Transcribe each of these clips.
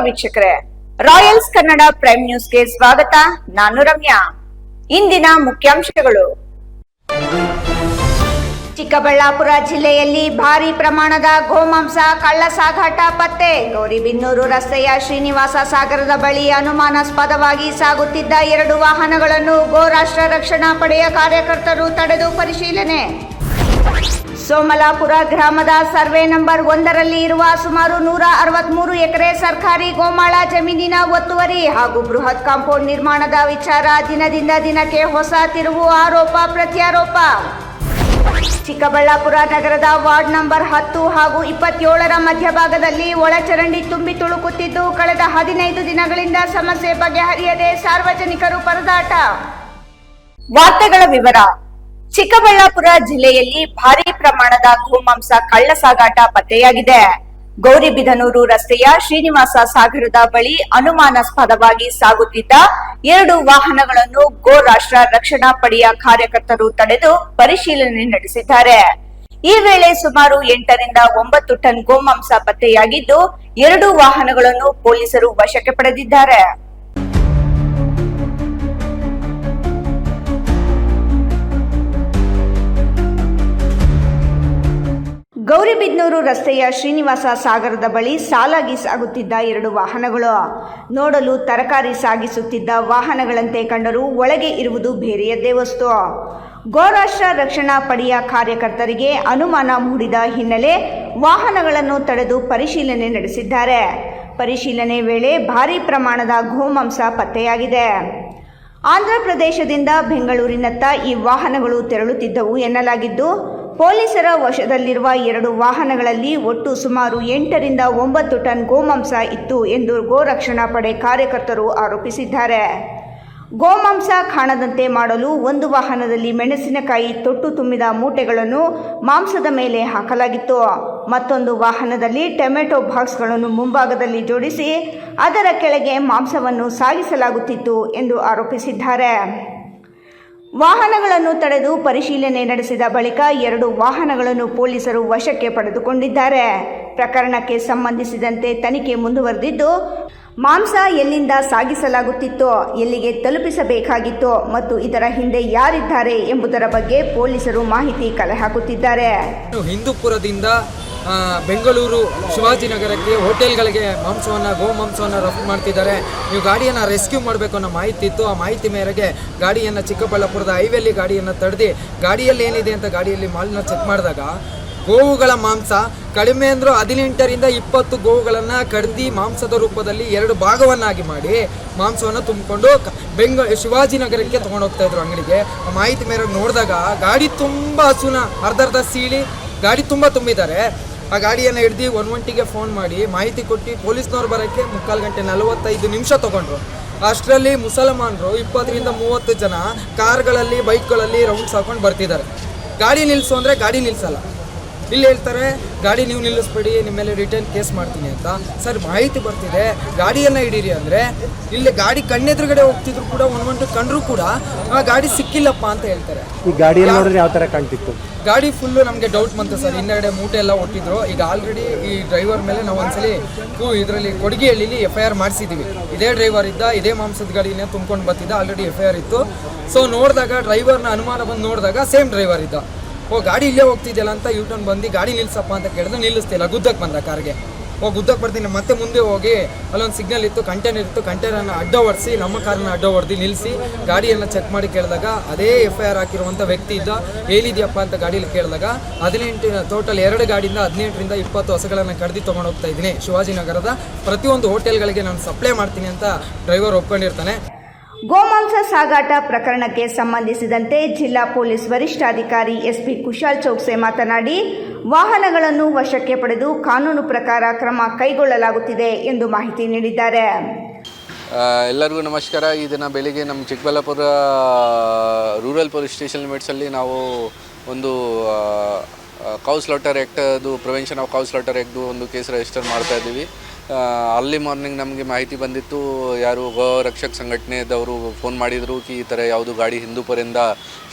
ವೀಕ್ಷಕರೇ, Royals Kannada prime ನ್ಯೂಸ್ಗೆ ಸ್ವಾಗತ. ನಾನು ರಮ್ಯಾ. ಇಂದಿನ ಮುಖ್ಯಾಂಶಗಳು. ಚಿಕ್ಕಬಳ್ಳಾಪುರ ಜಿಲ್ಲೆಯಲ್ಲಿ ಭಾರಿ ಪ್ರಮಾಣದ ಗೋಮಾಂಸ ಕಳ್ಳ ಸಾಗಾಟ ಪತ್ತೆ. ಗೌರಿಬಿದನೂರು ರಸ್ತೆಯ ಶ್ರೀನಿವಾಸ ಸಾಗರದ ಬಳಿ ಅನುಮಾನಾಸ್ಪದವಾಗಿ ಸಾಗುತ್ತಿದ್ದ 2 ವಾಹನಗಳನ್ನು ಗೋರಾಷ್ಟ್ರ ರಕ್ಷಣಾ ಪಡೆಯ ಕಾರ್ಯಕರ್ತರು ತಡೆದು ಪರಿಶೀಲನೆ. ಸೋಮಲಾಪುರ ಗ್ರಾಮದ ಸರ್ವೆ ನಂಬರ್ 1ರಲ್ಲಿ ಇರುವ ಸುಮಾರು 163 ಎಕರೆ ಸರ್ಕಾರಿ ಗೋಮಾಳ ಜಮೀನಿನ ಒತ್ತುವರಿ ಹಾಗೂ ಬೃಹತ್ ಕಾಂಪೌಂಡ್ ನಿರ್ಮಾಣದ ವಿಚಾರ ದಿನದಿಂದ ದಿನಕ್ಕೆ ಹೊಸ ತಿರುವು, ಆರೋಪ ಪ್ರತ್ಯಾರೋಪ. ಚಿಕ್ಕಬಳ್ಳಾಪುರ ನಗರದ ವಾರ್ಡ್ ನಂಬರ್ 10 ಹಾಗೂ 27ರ ಮಧ್ಯಭಾಗದಲ್ಲಿ ಒಳಚರಂಡಿ ತುಂಬಿ ತುಳುಕುತ್ತಿದ್ದು, ಕಳೆದ 15 ದಿನಗಳಿಂದ ಸಮಸ್ಯೆ ಬಗೆಹರಿಯದೆ ಸಾರ್ವಜನಿಕರು ಪರದಾಟ. ವಾರ್ತೆಗಳ ವಿವರ. ಚಿಕ್ಕಬಳ್ಳಾಪುರ ಜಿಲ್ಲೆಯಲ್ಲಿ ಭಾರಿ ಪ್ರಮಾಣದ ಗೋಮಾಂಸ ಕಳ್ಳ ಸಾಗಾಟ ಪತ್ತೆಯಾಗಿದೆ. ಗೌರಿಬಿದನೂರು ರಸ್ತೆಯ ಶ್ರೀನಿವಾಸ ಸಾಗರದ ಬಳಿ ಅನುಮಾನಾಸ್ಪದವಾಗಿ ಸಾಗುತ್ತಿದ್ದ 2 ವಾಹನಗಳನ್ನು ಗೋ ರಾಷ್ಟ್ರ ರಕ್ಷಣಾ ಪಡೆಯ ಕಾರ್ಯಕರ್ತರು ತಡೆದು ಪರಿಶೀಲನೆ ನಡೆಸಿದ್ದಾರೆ. ಈ ವೇಳೆ ಸುಮಾರು 8 ರಿಂದ 9 ಟನ್ ಗೋಮಾಂಸ ಪತ್ತೆಯಾಗಿದ್ದು, 2 ವಾಹನಗಳನ್ನು ಪೊಲೀಸರು ವಶಕ್ಕೆ ಪಡೆದಿದ್ದಾರೆ. ಗೌರಿಬಿದನೂರು ರಸ್ತೆಯ ಶ್ರೀನಿವಾಸ ಸಾಗರದ ಬಳಿ ಸಾಲಾಗಿ ಸಾಗುತ್ತಿದ್ದ 2 ವಾಹನಗಳು ನೋಡಲು ತರಕಾರಿ ಸಾಗಿಸುತ್ತಿದ್ದ ವಾಹನಗಳಂತೆ ಕಂಡರೂ ಒಳಗೆ ಇರುವುದು ಬೇರೆಯದ್ದೇ ವಸ್ತು. ಗೋರಾಷ್ಟ್ರ ರಕ್ಷಣಾ ಪಡೆಯ ಕಾರ್ಯಕರ್ತರಿಗೆ ಅನುಮಾನ ಮೂಡಿದ ಹಿನ್ನೆಲೆ ವಾಹನಗಳನ್ನು ತಡೆದು ಪರಿಶೀಲನೆ ನಡೆಸಿದ್ದಾರೆ. ಪರಿಶೀಲನೆ ವೇಳೆ ಭಾರೀ ಪ್ರಮಾಣದ ಗೋಮಾಂಸ ಪತ್ತೆಯಾಗಿದೆ. ಆಂಧ್ರಪ್ರದೇಶದಿಂದ ಬೆಂಗಳೂರಿನತ್ತ ಈ ವಾಹನಗಳು ತೆರಳುತ್ತಿದ್ದವು ಎನ್ನಲಾಗಿದ್ದು, ಪೊಲೀಸರ ವಶದಲ್ಲಿರುವ 2 ವಾಹನಗಳಲ್ಲಿ ಒಟ್ಟು ಸುಮಾರು 8 ರಿಂದ 9 ಟನ್ ಗೋಮಾಂಸ ಇತ್ತು ಎಂದು ಗೋರಕ್ಷಣಾ ಪಡೆ ಕಾರ್ಯಕರ್ತರು ಆರೋಪಿಸಿದ್ದಾರೆ. ಗೋಮಾಂಸ ಕಾಣದಂತೆ ಮಾಡಲು ಒಂದು ವಾಹನದಲ್ಲಿ ಮೆಣಸಿನಕಾಯಿ ತೊಟ್ಟು ತುಂಬಿದ ಮೂಟೆಗಳನ್ನು ಮಾಂಸದ ಮೇಲೆ ಹಾಕಲಾಗಿತ್ತು. ಮತ್ತೊಂದು ವಾಹನದಲ್ಲಿ ಟೊಮೆಟೊ ಬಾಕ್ಸ್ಗಳನ್ನು ಮುಂಭಾಗದಲ್ಲಿ ಜೋಡಿಸಿ ಅದರ ಕೆಳಗೆ ಮಾಂಸವನ್ನು ಸಾಗಿಸಲಾಗುತ್ತಿತ್ತು ಎಂದು ಆರೋಪಿಸಿದ್ದಾರೆ. ವಾಹನಗಳನ್ನು ತಡೆದು ಪರಿಶೀಲನೆ ನಡೆಸಿದ ಬಳಿಕ 2 ವಾಹನಗಳನ್ನು ಪೊಲೀಸರು ವಶಕ್ಕೆ ಪಡೆದುಕೊಂಡಿದ್ದಾರೆ. ಪ್ರಕರಣಕ್ಕೆ ಸಂಬಂಧಿಸಿದಂತೆ ತನಿಖೆ ಮುಂದುವರೆದಿದ್ದು, ಮಾಂಸ ಎಲ್ಲಿಂದ ಸಾಗಿಸಲಾಗುತ್ತಿತ್ತೋ, ಎಲ್ಲಿಗೆ ತಲುಪಿಸಬೇಕಾಗಿತ್ತೋ ಮತ್ತು ಇದರ ಹಿಂದೆ ಯಾರಿದ್ದಾರೆ ಎಂಬುದರ ಬಗ್ಗೆ ಪೊಲೀಸರು ಮಾಹಿತಿ ಕಲೆ ಹಾಕುತ್ತಿದ್ದಾರೆ. ಹಿಂದೂಪುರದಿಂದ ಬೆಂಗಳೂರು ಶಿವಾಜಿನಗರಕ್ಕೆ ಹೋಟೆಲ್ಗಳಿಗೆ ಗೋಮಾಂಸವನ್ನು ರಫ್ತು ಮಾಡ್ತಿದ್ದಾರೆ. ನೀವು ಗಾಡಿಯನ್ನು ರೆಸ್ಕ್ಯೂ ಮಾಡಬೇಕು ಅನ್ನೋ ಮಾಹಿತಿ ಇತ್ತು. ಆ ಮಾಹಿತಿ ಮೇರೆಗೆ ಗಾಡಿಯನ್ನು ಚಿಕ್ಕಬಳ್ಳಾಪುರದ ಹೈವೇಲಿ ಗಾಡಿಯನ್ನು ತಡೆದು ಗಾಡಿಯಲ್ಲಿ ಏನಿದೆ ಅಂತ ಗಾಡಿಯಲ್ಲಿ ಮಾಲ್ನ ಚೆಕ್ ಮಾಡಿದಾಗ ಗೋವುಗಳ ಮಾಂಸ ಕಡಿಮೆ ಅಂದರೂ 18 ರಿಂದ 20 ಗೋವುಗಳನ್ನು ಕಡ್ದು ಮಾಂಸದ ರೂಪದಲ್ಲಿ 2 ಭಾಗವನ್ನಾಗಿ ಮಾಡಿ ಮಾಂಸವನ್ನು ತುಂಬಿಕೊಂಡು ಶಿವಾಜಿನಗರಕ್ಕೆ ತೊಗೊಂಡೋಗ್ತಾ ಇದ್ರು ಅಂಗಡಿಗೆ. ಆ ಮಾಹಿತಿ ಮೇರೆಗೆ ನೋಡಿದಾಗ ಗಾಡಿ ತುಂಬ ಹಸುನ ಅರ್ಧ ಸೀಳಿ ಗಾಡಿ ತುಂಬ ತುಂಬಿದ್ದಾರೆ. ಆ ಗಾಡಿಯನ್ನು ಹಿಡ್ದು 112ಗೆ ಫೋನ್ ಮಾಡಿ ಮಾಹಿತಿ ಕೊಟ್ಟು ಪೊಲೀಸ್ನವ್ರು ಬರೋಕ್ಕೆ 3/4 ಗಂಟೆ 45 ನಿಮಿಷ ತೊಗೊಂಡ್ರು. ಅಷ್ಟರಲ್ಲಿ ಮುಸಲ್ಮಾನರು 20 ರಿಂದ 30 ಜನ ಕಾರ್ಗಳಲ್ಲಿ ಬೈಕ್ಗಳಲ್ಲಿ ರೌಂಡ್ಸ್ ಹಾಕೊಂಡು ಬರ್ತಿದ್ದಾರೆ. ಗಾಡಿ ನಿಲ್ಲಿಸು ಅಂದರೆ ಗಾಡಿ ನಿಲ್ಲಿಸಲ್ಲ. ಇಲ್ಲಿ ಹೇಳ್ತಾರೆ ಗಾಡಿ ನೀವು ನಿಲ್ಲಿಸ್ಬೇಡಿ, ನಿಮ್ಮ ಮೇಲೆ ರಿಟರ್ನ್ ಕೇಸ್ ಮಾಡ್ತೀನಿ ಅಂತ. ಸರ್ ಮಾಹಿತಿ ಬರ್ತಿದೆ, ಗಾಡಿಯನ್ನು ಹಿಡೀರಿ ಅಂದರೆ ಇಲ್ಲಿ ಗಾಡಿ ಕಣ್ಣೆದುರುಗಡೆ ಹೋಗ್ತಿದ್ರು ಕೂಡ 112 ಕಂಡ್ರು ಕೂಡ ಆ ಗಾಡಿ ಸಿಕ್ಕಿಲ್ಲಪ್ಪ ಅಂತ ಹೇಳ್ತಾರೆ. ಈ ಗಾಡಿಯಲ್ಲಿ ನೋಡಿದ್ರೆ ಯಾವ ಥರ ಕಾಣ್ತಿತ್ತು? ಗಾಡಿ ಫುಲ್ಲು ನಮಗೆ ಡೌಟ್ ಬಂತು ಸರ್. ಹಿಂದೆಗಡೆ ಮೂಟೆ ಎಲ್ಲ ಒಟ್ಟಿದ್ರು. ಈಗ ಆಲ್ರೆಡಿ ಈ ಡ್ರೈವರ್ ಮೇಲೆ ನಾವು ಒಂದ್ಸಲಿ ಇದರಲ್ಲಿ ಕೊಡಗಿಹಳ್ಳಿಲಿ FIR ಮಾಡಿಸಿದ್ದೀವಿ. ಇದೇ ಡ್ರೈವರ್ ಇದ್ದ, ಇದೇ ಮಾಂಸದ ಗಾಡಿನೇ ತುಂಬ್ಕೊಂಡು ಬರ್ತಿದ್ದ, ಆಲ್ರೆಡಿ FIR ಇತ್ತು. ಸೊ ನೋಡಿದಾಗ ಡ್ರೈವರ್ನ ಅನುಮಾನ ಬಂದು ನೋಡಿದಾಗ ಸೇಮ್ ಡ್ರೈವರ್ ಇದ್ದ. ಗಾಡಿ ಇಲ್ಲೇ ಹೋಗ್ತಿದ್ಯಲ್ಲ ಅಂತ ಯೂಟರ್ನ್ ಬಂದು ಗಾಡಿ ನಿಲ್ಸಪ್ಪ ಅಂತ ಕೇಳಿದ್ರೆ ನಿಲ್ಲಿಸ್ತಿಲ್ಲ. ಗುದ್ದಕ್ಕೆ ಬಂದ ಕಾರ್ಗೆ. ಗುದ್ದಕ್ಕೆ ಬರ್ತೀನಿ ಮತ್ತೆ ಮುಂದೆ ಹೋಗಿ ಅಲ್ಲೊಂದು ಸಿಗ್ನಲ್ ಇತ್ತು, ಕಂಟೈನರ್ ಇತ್ತು. ಕಂಟೈನರ್ನ ಅಡ್ಡ ಹೊಡಿಸಿ ನಮ್ಮ ಕಾರನ್ನ ಅಡ್ಡ ಹೊಡೆದು ನಿಲ್ಲಿಸಿ ಗಾಡಿಯನ್ನು ಚೆಕ್ ಮಾಡಿ ಕೇಳಿದಾಗ ಅದೇ FIR ಹಾಕಿರುವಂಥ ವ್ಯಕ್ತಿ ಇದ್ದ. ಏನಿದೆಯಪ್ಪ ಅಂತ ಗಾಡೀಲಿ ಕೇಳಿದಾಗ 18 ಟೋಟಲ್ 2 ಗಾಡಿಯಿಂದ 18 ರಿಂದ 20 ಹಸುಗಳನ್ನು ಕಡ್ದು ತೊಗೊಂಡು ಹೋಗ್ತಾ ಇದ್ದೀನಿ. ಶಿವಾಜಿನಗರದ ಪ್ರತಿಯೊಂದು ಹೋಟೆಲ್ಗಳಿಗೆ ನಾನು ಸಪ್ಲೈ ಮಾಡ್ತೀನಿ ಅಂತ ಡ್ರೈವರ್ ಒಪ್ಕೊಂಡಿರ್ತಾನೆ. ಗೋಮಾಂಸ ಸಾಗಾಟ ಪ್ರಕರಣಕ್ಕೆ ಸಂಬಂಧಿಸಿದಂತೆ ಜಿಲ್ಲಾ ಪೊಲೀಸ್ ವರಿಷ್ಠಾಧಿಕಾರಿ SP ಕುಶಾಲ್ ಚೌಕ್ಸೆ ಮಾತನಾಡಿ, ವಾಹನಗಳನ್ನು ವಶಕ್ಕೆ ಪಡೆದು ಕಾನೂನು ಪ್ರಕಾರ ಕ್ರಮ ಕೈಗೊಳ್ಳಲಾಗುತ್ತಿದೆ ಎಂದು ಮಾಹಿತಿ ನೀಡಿದ್ದಾರೆ. ಎಲ್ಲರಿಗೂ ನಮಸ್ಕಾರ. ಈ ದಿನ ಬೆಳಿಗ್ಗೆ ನಮ್ಮ ಚಿಕ್ಕಬಳ್ಳಾಪುರ ರೂರಲ್ ಪೊಲೀಸ್ ಸ್ಟೇಷನ್ ಲಿಮಿಟ್ಸಲ್ಲಿ ನಾವು ಒಂದು ಕೌ ಸ್ಲಾಟರ್ ಆ್ಯಕ್ಟದು ಪ್ರಿವೆನ್ಷನ್ ಆಫ್ ಕೌ ಸ್ಲಾಟರ್ ಆ್ಯಕ್ಟ್ದು ಒಂದು ಕೇಸ್ ರಿಜಿಸ್ಟರ್ ಮಾಡ್ತಾ ಇದ್ದೀವಿ. ಅಲ್ಲಿ ಮಾರ್ನಿಂಗ್ ನಮಗೆ ಮಾಹಿತಿ ಬಂದಿತ್ತು, ಯಾರು ಗೋ ರಕ್ಷಕ ಸಂಘಟನೆದವರು ಫೋನ್ ಮಾಡಿದರು ಈ ಥರ ಯಾವುದು ಗಾಡಿ ಹಿಂದೂಪುರದಿಂದ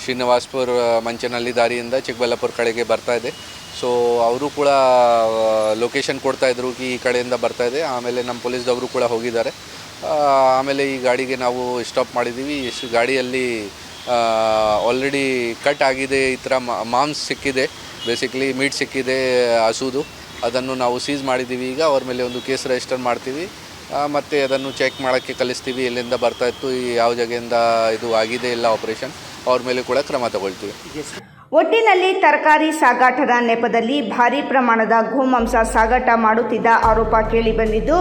ಶ್ರೀನಿವಾಸಪುರ ಮಂಚನಹಳ್ಳಿ ದಾರಿಯಿಂದ ಚಿಕ್ಕಬಳ್ಳಾಪುರ ಕಡೆಗೆ ಬರ್ತಾ ಇದೆ. ಸೊ ಅವರು ಕೂಡ ಲೊಕೇಶನ್ ಕೊಡ್ತಾಯಿದ್ರು ಈ ಕಡೆಯಿಂದ ಬರ್ತಾಯಿದೆ. ಆಮೇಲೆ ನಮ್ಮ ಪೊಲೀಸ್ದವರು ಕೂಡ ಹೋಗಿದ್ದಾರೆ. ಆಮೇಲೆ ಈ ಗಾಡಿಗೆ ನಾವು ಸ್ಟಾಪ್ ಮಾಡಿದ್ದೀವಿ. ಎಷ್ಟು ಗಾಡಿಯಲ್ಲಿ ಆಲ್ರೆಡಿ ಕಟ್ ಆಗಿದೆ, ಈ ಥರ ಮಾಂಸ್ ಸಿಕ್ಕಿದೆ, ಬೇಸಿಕ್ಲಿ ಮೀಟ್ ಸಿಕ್ಕಿದೆ ಹಸುದು. ಅದನ್ನು ನಾವು ಸೀಸ್ ಮಾಡಿದ್ದೀವಿ. ಈಗ ಅವ್ರ ಮೇಲೆ ಒಂದು ಕೇಸ್ ರಿಜಿಸ್ಟರ್ ಮಾಡ್ತೀವಿ ಮತ್ತು ಅದನ್ನು ಚೆಕ್ ಮಾಡೋಕ್ಕೆ ಕಳಿಸ್ತೀವಿ, ಎಲ್ಲಿಂದ ಬರ್ತಾಯಿತ್ತು, ಯಾವ ಜಾಗೆಯಿಂದ ಇದು ಆಗಿದೆ ಎಲ್ಲ ಆಪರೇಷನ್, ಅವ್ರ ಮೇಲೆ ಕೂಡ ಕ್ರಮ ತಗೊಳ್ತೀವಿ. ಒಟ್ಟಿನಲ್ಲಿ ತರಕಾರಿ ಸಾಗಾಟದ ನೆಪದಲ್ಲಿ ಭಾರೀ ಪ್ರಮಾಣದ ಗೋಮಾಂಸ ಸಾಗಾಟ ಮಾಡುತ್ತಿದ್ದ ಆರೋಪ ಕೇಳಿಬಂದಿದ್ದು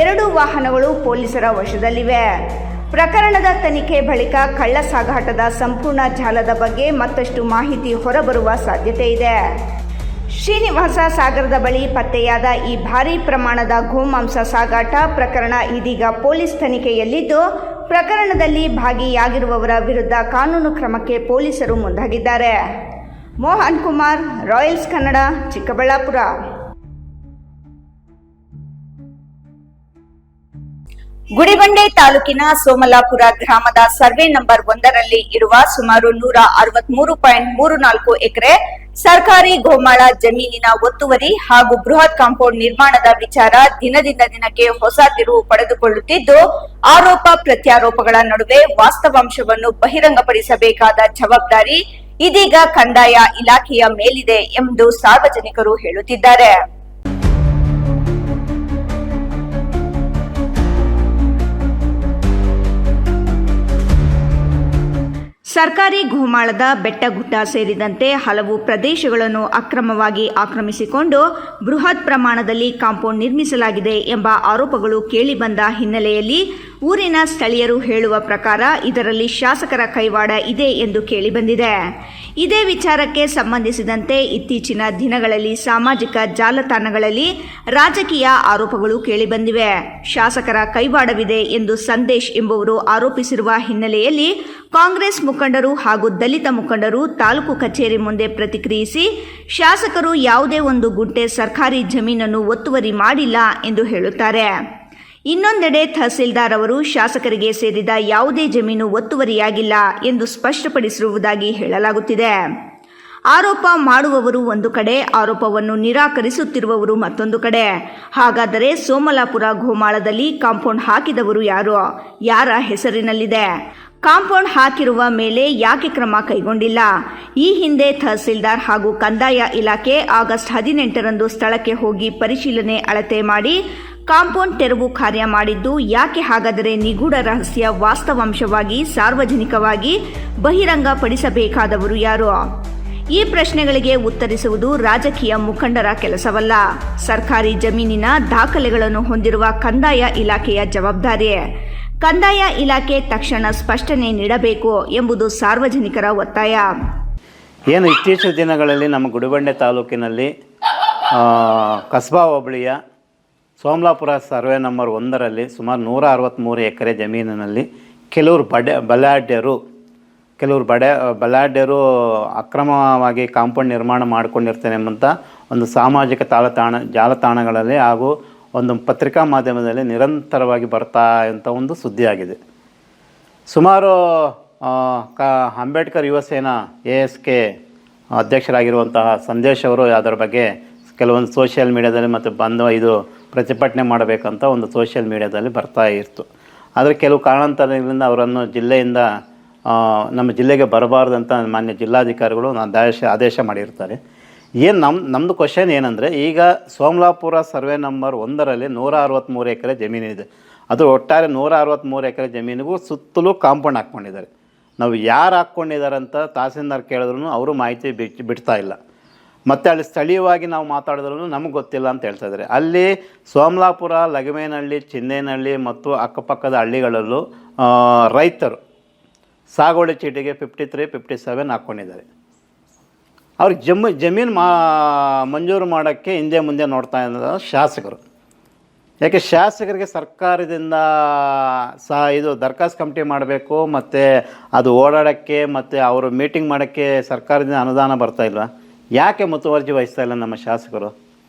2 ವಾಹನಗಳು ಪೊಲೀಸರ ವಶದಲ್ಲಿವೆ. ಪ್ರಕರಣದ ತನಿಖೆ ಬಳಿಕ ಕಳ್ಳ ಸಾಗಾಟದ ಸಂಪೂರ್ಣ ಜಾಲದ ಬಗ್ಗೆ ಮತ್ತಷ್ಟು ಮಾಹಿತಿ ಹೊರಬರುವ ಸಾಧ್ಯತೆ ಇದೆ. ಶ್ರೀನಿವಾಸ ಸಾಗರದ ಬಳಿ ಪತ್ತೆಯಾದ ಈ ಭಾರೀ ಪ್ರಮಾಣದ ಗೋಮಾಂಸ ಸಾಗಾಟ ಪ್ರಕರಣ ಇದೀಗ ಪೊಲೀಸ್ ತನಿಖೆಯಲ್ಲಿದ್ದು, ಪ್ರಕರಣದಲ್ಲಿ ಭಾಗಿಯಾಗಿರುವವರ ವಿರುದ್ಧ ಕಾನೂನು ಕ್ರಮಕ್ಕೆ ಪೊಲೀಸರು ಮುಂದಾಗಿದ್ದಾರೆ. ಮೋಹನ್ ಕುಮಾರ್, ರಾಯಲ್ಸ್ ಕನ್ನಡ, ಚಿಕ್ಕಬಳ್ಳಾಪುರ. ಗುಡಿಬಂಡೆ ತಾಲೂಕಿನ ಸೋಮಲಾಪುರ ಗ್ರಾಮದ ಸರ್ವೆ ನಂಬರ್ 1ರಲ್ಲಿ ಇರುವ ಸುಮಾರು 163.34 ಎಕರೆ ಸರ್ಕಾರಿ ಗೋಮಾಳ ಜಮೀನಿನ ಒತ್ತುವರಿ ಹಾಗೂ ಬೃಹತ್ ಕಾಂಪೌಂಡ್ ನಿರ್ಮಾಣದ ವಿಚಾರ ದಿನದಿಂದ ದಿನಕ್ಕೆ ಹೊಸ ತಿರುವು ಪಡೆದುಕೊಳ್ಳುತ್ತಿದ್ದು, ಆರೋಪ ಪ್ರತ್ಯಾರೋಪಗಳ ನಡುವೆ ವಾಸ್ತವಾಂಶವನ್ನು ಬಹಿರಂಗಪಡಿಸಬೇಕಾದ ಜವಾಬ್ದಾರಿ ಇದೀಗ ಕಂದಾಯ ಇಲಾಖೆಯ ಮೇಲಿದೆ ಎಂದು ಸಾರ್ವಜನಿಕರು ಹೇಳುತ್ತಿದ್ದಾರೆ. ಸರ್ಕಾರಿ ಗೋಮಾಳದ ಬೆಟ್ಟಗುಡ್ಡ ಸೇರಿದಂತೆ ಹಲವು ಪ್ರದೇಶಗಳನ್ನು ಅಕ್ರಮವಾಗಿ ಆಕ್ರಮಿಸಿಕೊಂಡು ಬೃಹತ್ ಪ್ರಮಾಣದಲ್ಲಿ ಕಾಂಪೌಂಡ್ ನಿರ್ಮಿಸಲಾಗಿದೆ ಎಂಬ ಆರೋಪಗಳು ಕೇಳಿಬಂದ ಹಿನ್ನೆಲೆಯಲ್ಲಿ ಊರಿನ ಸ್ಥಳೀಯರು ಹೇಳುವ ಪ್ರಕಾರ ಇದರಲ್ಲಿ ಶಾಸಕರ ಕೈವಾಡ ಇದೆ ಎಂದು ಕೇಳಿಬಂದಿದೆ. ಇದೇ ವಿಚಾರಕ್ಕೆ ಸಂಬಂಧಿಸಿದಂತೆ ಇತ್ತೀಚಿನ ದಿನಗಳಲ್ಲಿ ಸಾಮಾಜಿಕ ಜಾಲತಾಣಗಳಲ್ಲಿ ರಾಜಕೀಯ ಆರೋಪಗಳು ಕೇಳಿಬಂದಿವೆ. ಶಾಸಕರ ಕೈವಾಡವಿದೆ ಎಂದು ಸಂದೇಶ್ ಎಂಬುವರು ಆರೋಪಿಸಿರುವ ಹಿನ್ನೆಲೆಯಲ್ಲಿ ಕಾಂಗ್ರೆಸ್ ಮುಖಂಡರು ಹಾಗೂ ದಲಿತ ಮುಖಂಡರು ತಾಲೂಕು ಕಚೇರಿ ಮುಂದೆ ಪ್ರತಿಕ್ರಿಯಿಸಿ, ಶಾಸಕರು ಯಾವುದೇ ಒಂದು ಗುಂಟೆ ಸರ್ಕಾರಿ ಜಮೀನನ್ನು ಒತ್ತುವರಿ ಮಾಡಿಲ್ಲ ಎಂದು ಹೇಳುತ್ತಾರೆ. ಇನ್ನೊಂದೆಡೆ ತಹಸೀಲ್ದಾರ್ ಅವರು ಶಾಸಕರಿಗೆ ಸೇರಿದ ಯಾವುದೇ ಜಮೀನು ಒತ್ತುವರಿಯಾಗಿಲ್ಲ ಎಂದು ಸ್ಪಷ್ಟಪಡಿಸಿರುವುದಾಗಿ ಹೇಳಲಾಗುತ್ತಿದೆ. ಆರೋಪ ಮಾಡುವವರು ಒಂದು ಕಡೆ, ಆರೋಪವನ್ನು ನಿರಾಕರಿಸುತ್ತಿರುವವರು ಮತ್ತೊಂದು ಕಡೆ. ಹಾಗಾದರೆ ಸೋಮಲಾಪುರ ಗೋಮಾಳದಲ್ಲಿ ಕಾಂಪೌಂಡ್ ಹಾಕಿದವರು ಯಾರು? ಯಾರ ಹೆಸರಿನಲ್ಲಿದೆ? ಕಾಂಪೌಂಡ್ ಹಾಕಿರುವ ಮೇಲೆ ಯಾಕೆ ಕ್ರಮ ಕೈಗೊಂಡಿಲ್ಲ? ಈ ಹಿಂದೆ ತಹಸೀಲ್ದಾರ್ ಹಾಗೂ ಕಂದಾಯ ಇಲಾಖೆ ಆಗಸ್ಟ್ 18ರಂದು ಸ್ಥಳಕ್ಕೆ ಹೋಗಿ ಪರಿಶೀಲನೆ ಅಳತೆ ಮಾಡಿ ಕಾಂಪೌಂಡ್ ತೆರವು ಕಾರ್ಯ ಮಾಡಿದ್ದು ಯಾಕೆ? ಹಾಗಾದರೆ ನಿಗೂಢ ರಹಸ್ಯ ವಾಸ್ತವಾಂಶವಾಗಿ ಸಾರ್ವಜನಿಕವಾಗಿ ಬಹಿರಂಗಪಡಿಸಬೇಕಾದವರು ಯಾರು? ಈ ಪ್ರಶ್ನೆಗಳಿಗೆ ಉತ್ತರಿಸುವುದು ರಾಜಕೀಯ ಮುಖಂಡರ ಕೆಲಸವಲ್ಲ, ಸರ್ಕಾರಿ ಜಮೀನಿನ ದಾಖಲೆಗಳನ್ನು ಹೊಂದಿರುವ ಕಂದಾಯ ಇಲಾಖೆಯ ಜವಾಬ್ದಾರಿ. ಕಂದಾಯ ಇಲಾಖೆ ತಕ್ಷಣ ಸ್ಪಷ್ಟನೆ ನೀಡಬೇಕು ಎಂಬುದು ಸಾರ್ವಜನಿಕರ ಒತ್ತಾಯ. ಏನು ಇತ್ತೀಚಿನ ದಿನಗಳಲ್ಲಿ ನಮ್ಮ ಗುಡಿಬಂಡೆ ತಾಲೂಕಿನಲ್ಲಿ ಕಸ್ಬಾ ಹೋಬಳಿಯ ಸೋಮಲಾಪುರ ಸರ್ವೆ ನಂಬರ್ 1ರಲ್ಲಿ ಸುಮಾರು 163 ಎಕರೆ ಜಮೀನಿನಲ್ಲಿ ಕೆಲವರು ಬಲಾಢ್ಯರು ಅಕ್ರಮವಾಗಿ ಕಾಂಪೌಂಡ್ ನಿರ್ಮಾಣ ಮಾಡಿಕೊಂಡಿರ್ತಾನೆ ಎಂಬಂಥ ಒಂದು ಸಾಮಾಜಿಕ ಜಾಲತಾಣಗಳಲ್ಲಿ ಹಾಗೂ ಒಂದು ಪತ್ರಿಕಾ ಮಾಧ್ಯಮದಲ್ಲಿ ನಿರಂತರವಾಗಿ ಬರ್ತಾ ಅಂತ ಒಂದು ಸುದ್ದಿಯಾಗಿದೆ. ಸುಮಾರು ಅಂಬೇಡ್ಕರ್ ಯುವ ಸೇನಾ ASK ಅಧ್ಯಕ್ಷರಾಗಿರುವಂತಹ ಸಂದೇಶ್ ಅವರು ಅದರ ಬಗ್ಗೆ ಕೆಲವೊಂದು ಸೋಷಿಯಲ್ ಮೀಡಿಯಾದಲ್ಲಿ ಮತ್ತು ಇದು ಪ್ರತಿಭಟನೆ ಮಾಡಬೇಕಂತ ಒಂದು ಸೋಷಿಯಲ್ ಮೀಡಿಯಾದಲ್ಲಿ ಬರ್ತಾ ಇತ್ತು. ಆದರೆ ಕೆಲವು ಕಾರಣಾಂತರಗಳಿಂದ ಅವರನ್ನು ಜಿಲ್ಲೆಯಿಂದ ನಮ್ಮ ಜಿಲ್ಲೆಗೆ ಬರಬಾರ್ದಂತ ಮಾನ್ಯ ಜಿಲ್ಲಾಧಿಕಾರಿಗಳು ಆದೇಶ ಮಾಡಿರ್ತಾರೆ. ನಮ್ಮದು ಕ್ವಶನ್ ಏನಂದರೆ, ಈಗ ಸೋಮಲಾಪುರ ಸರ್ವೆ ನಂಬರ್ 1ರಲ್ಲಿ 163 ಎಕರೆ ಜಮೀನಿದೆ. ಅದು ಒಟ್ಟಾರೆ 163 ಎಕರೆ ಜಮೀನಿಗೂ ಸುತ್ತಲೂ ಕಾಂಪೌಂಡ್ ಹಾಕ್ಕೊಂಡಿದ್ದಾರೆ. ನಾವು ಯಾರು ಹಾಕ್ಕೊಂಡಿದ್ದಾರೆ ಅಂತ ತಹಸೀಲ್ದಾರ್ ಕೇಳಿದ್ರು ಅವರು ಮಾಹಿತಿ ಬಿಡ್ತಾ ಇಲ್ಲ. ಮತ್ತು ಅಲ್ಲಿ ಸ್ಥಳೀಯವಾಗಿ ನಾವು ಮಾತಾಡಿದ್ರೂ ನಮಗೆ ಗೊತ್ತಿಲ್ಲ ಅಂತ ಹೇಳ್ತಾಯಿದ್ದಾರೆ. ಅಲ್ಲಿ ಸೋಮಲಾಪುರ, ಲಗಮೇನಹಳ್ಳಿ, ಚಿನ್ನೇನಹಳ್ಳಿ ಮತ್ತು ಅಕ್ಕಪಕ್ಕದ ಹಳ್ಳಿಗಳಲ್ಲೂ ರೈತರು ಸಾಗುವಳಿ ಚೀಟಿಗೆ 53, 57 ಹಾಕ್ಕೊಂಡಿದ್ದಾರೆ. ಅವ್ರಿಗೆ ಜಮೀನು ಮಂಜೂರು ಮಾಡೋಕ್ಕೆ ಹಿಂದೆ ಮುಂದೆ ನೋಡ್ತಾ ಇದ್ದಾರೆ ಶಾಸಕರು. ಯಾಕೆ ಶಾಸಕರಿಗೆ ಸರ್ಕಾರದಿಂದ ಇದು ದರ್ಖಾಸ್ತು ಕಮಿಟಿ ಮಾಡಬೇಕು, ಮತ್ತು ಅದು ಓಡಾಡೋಕ್ಕೆ ಮತ್ತು ಅವರು ಮೀಟಿಂಗ್ ಮಾಡೋಕ್ಕೆ ಸರ್ಕಾರದಿಂದ ಅನುದಾನ ಬರ್ತಾಯಿಲ್ವ? ಯಾಕೆ ಮುತುವರ್ಜಿ ವಹಿಸ್ತಾ ಇಲ್ಲ ನಮ್ಮ ಶಾಸಕರು?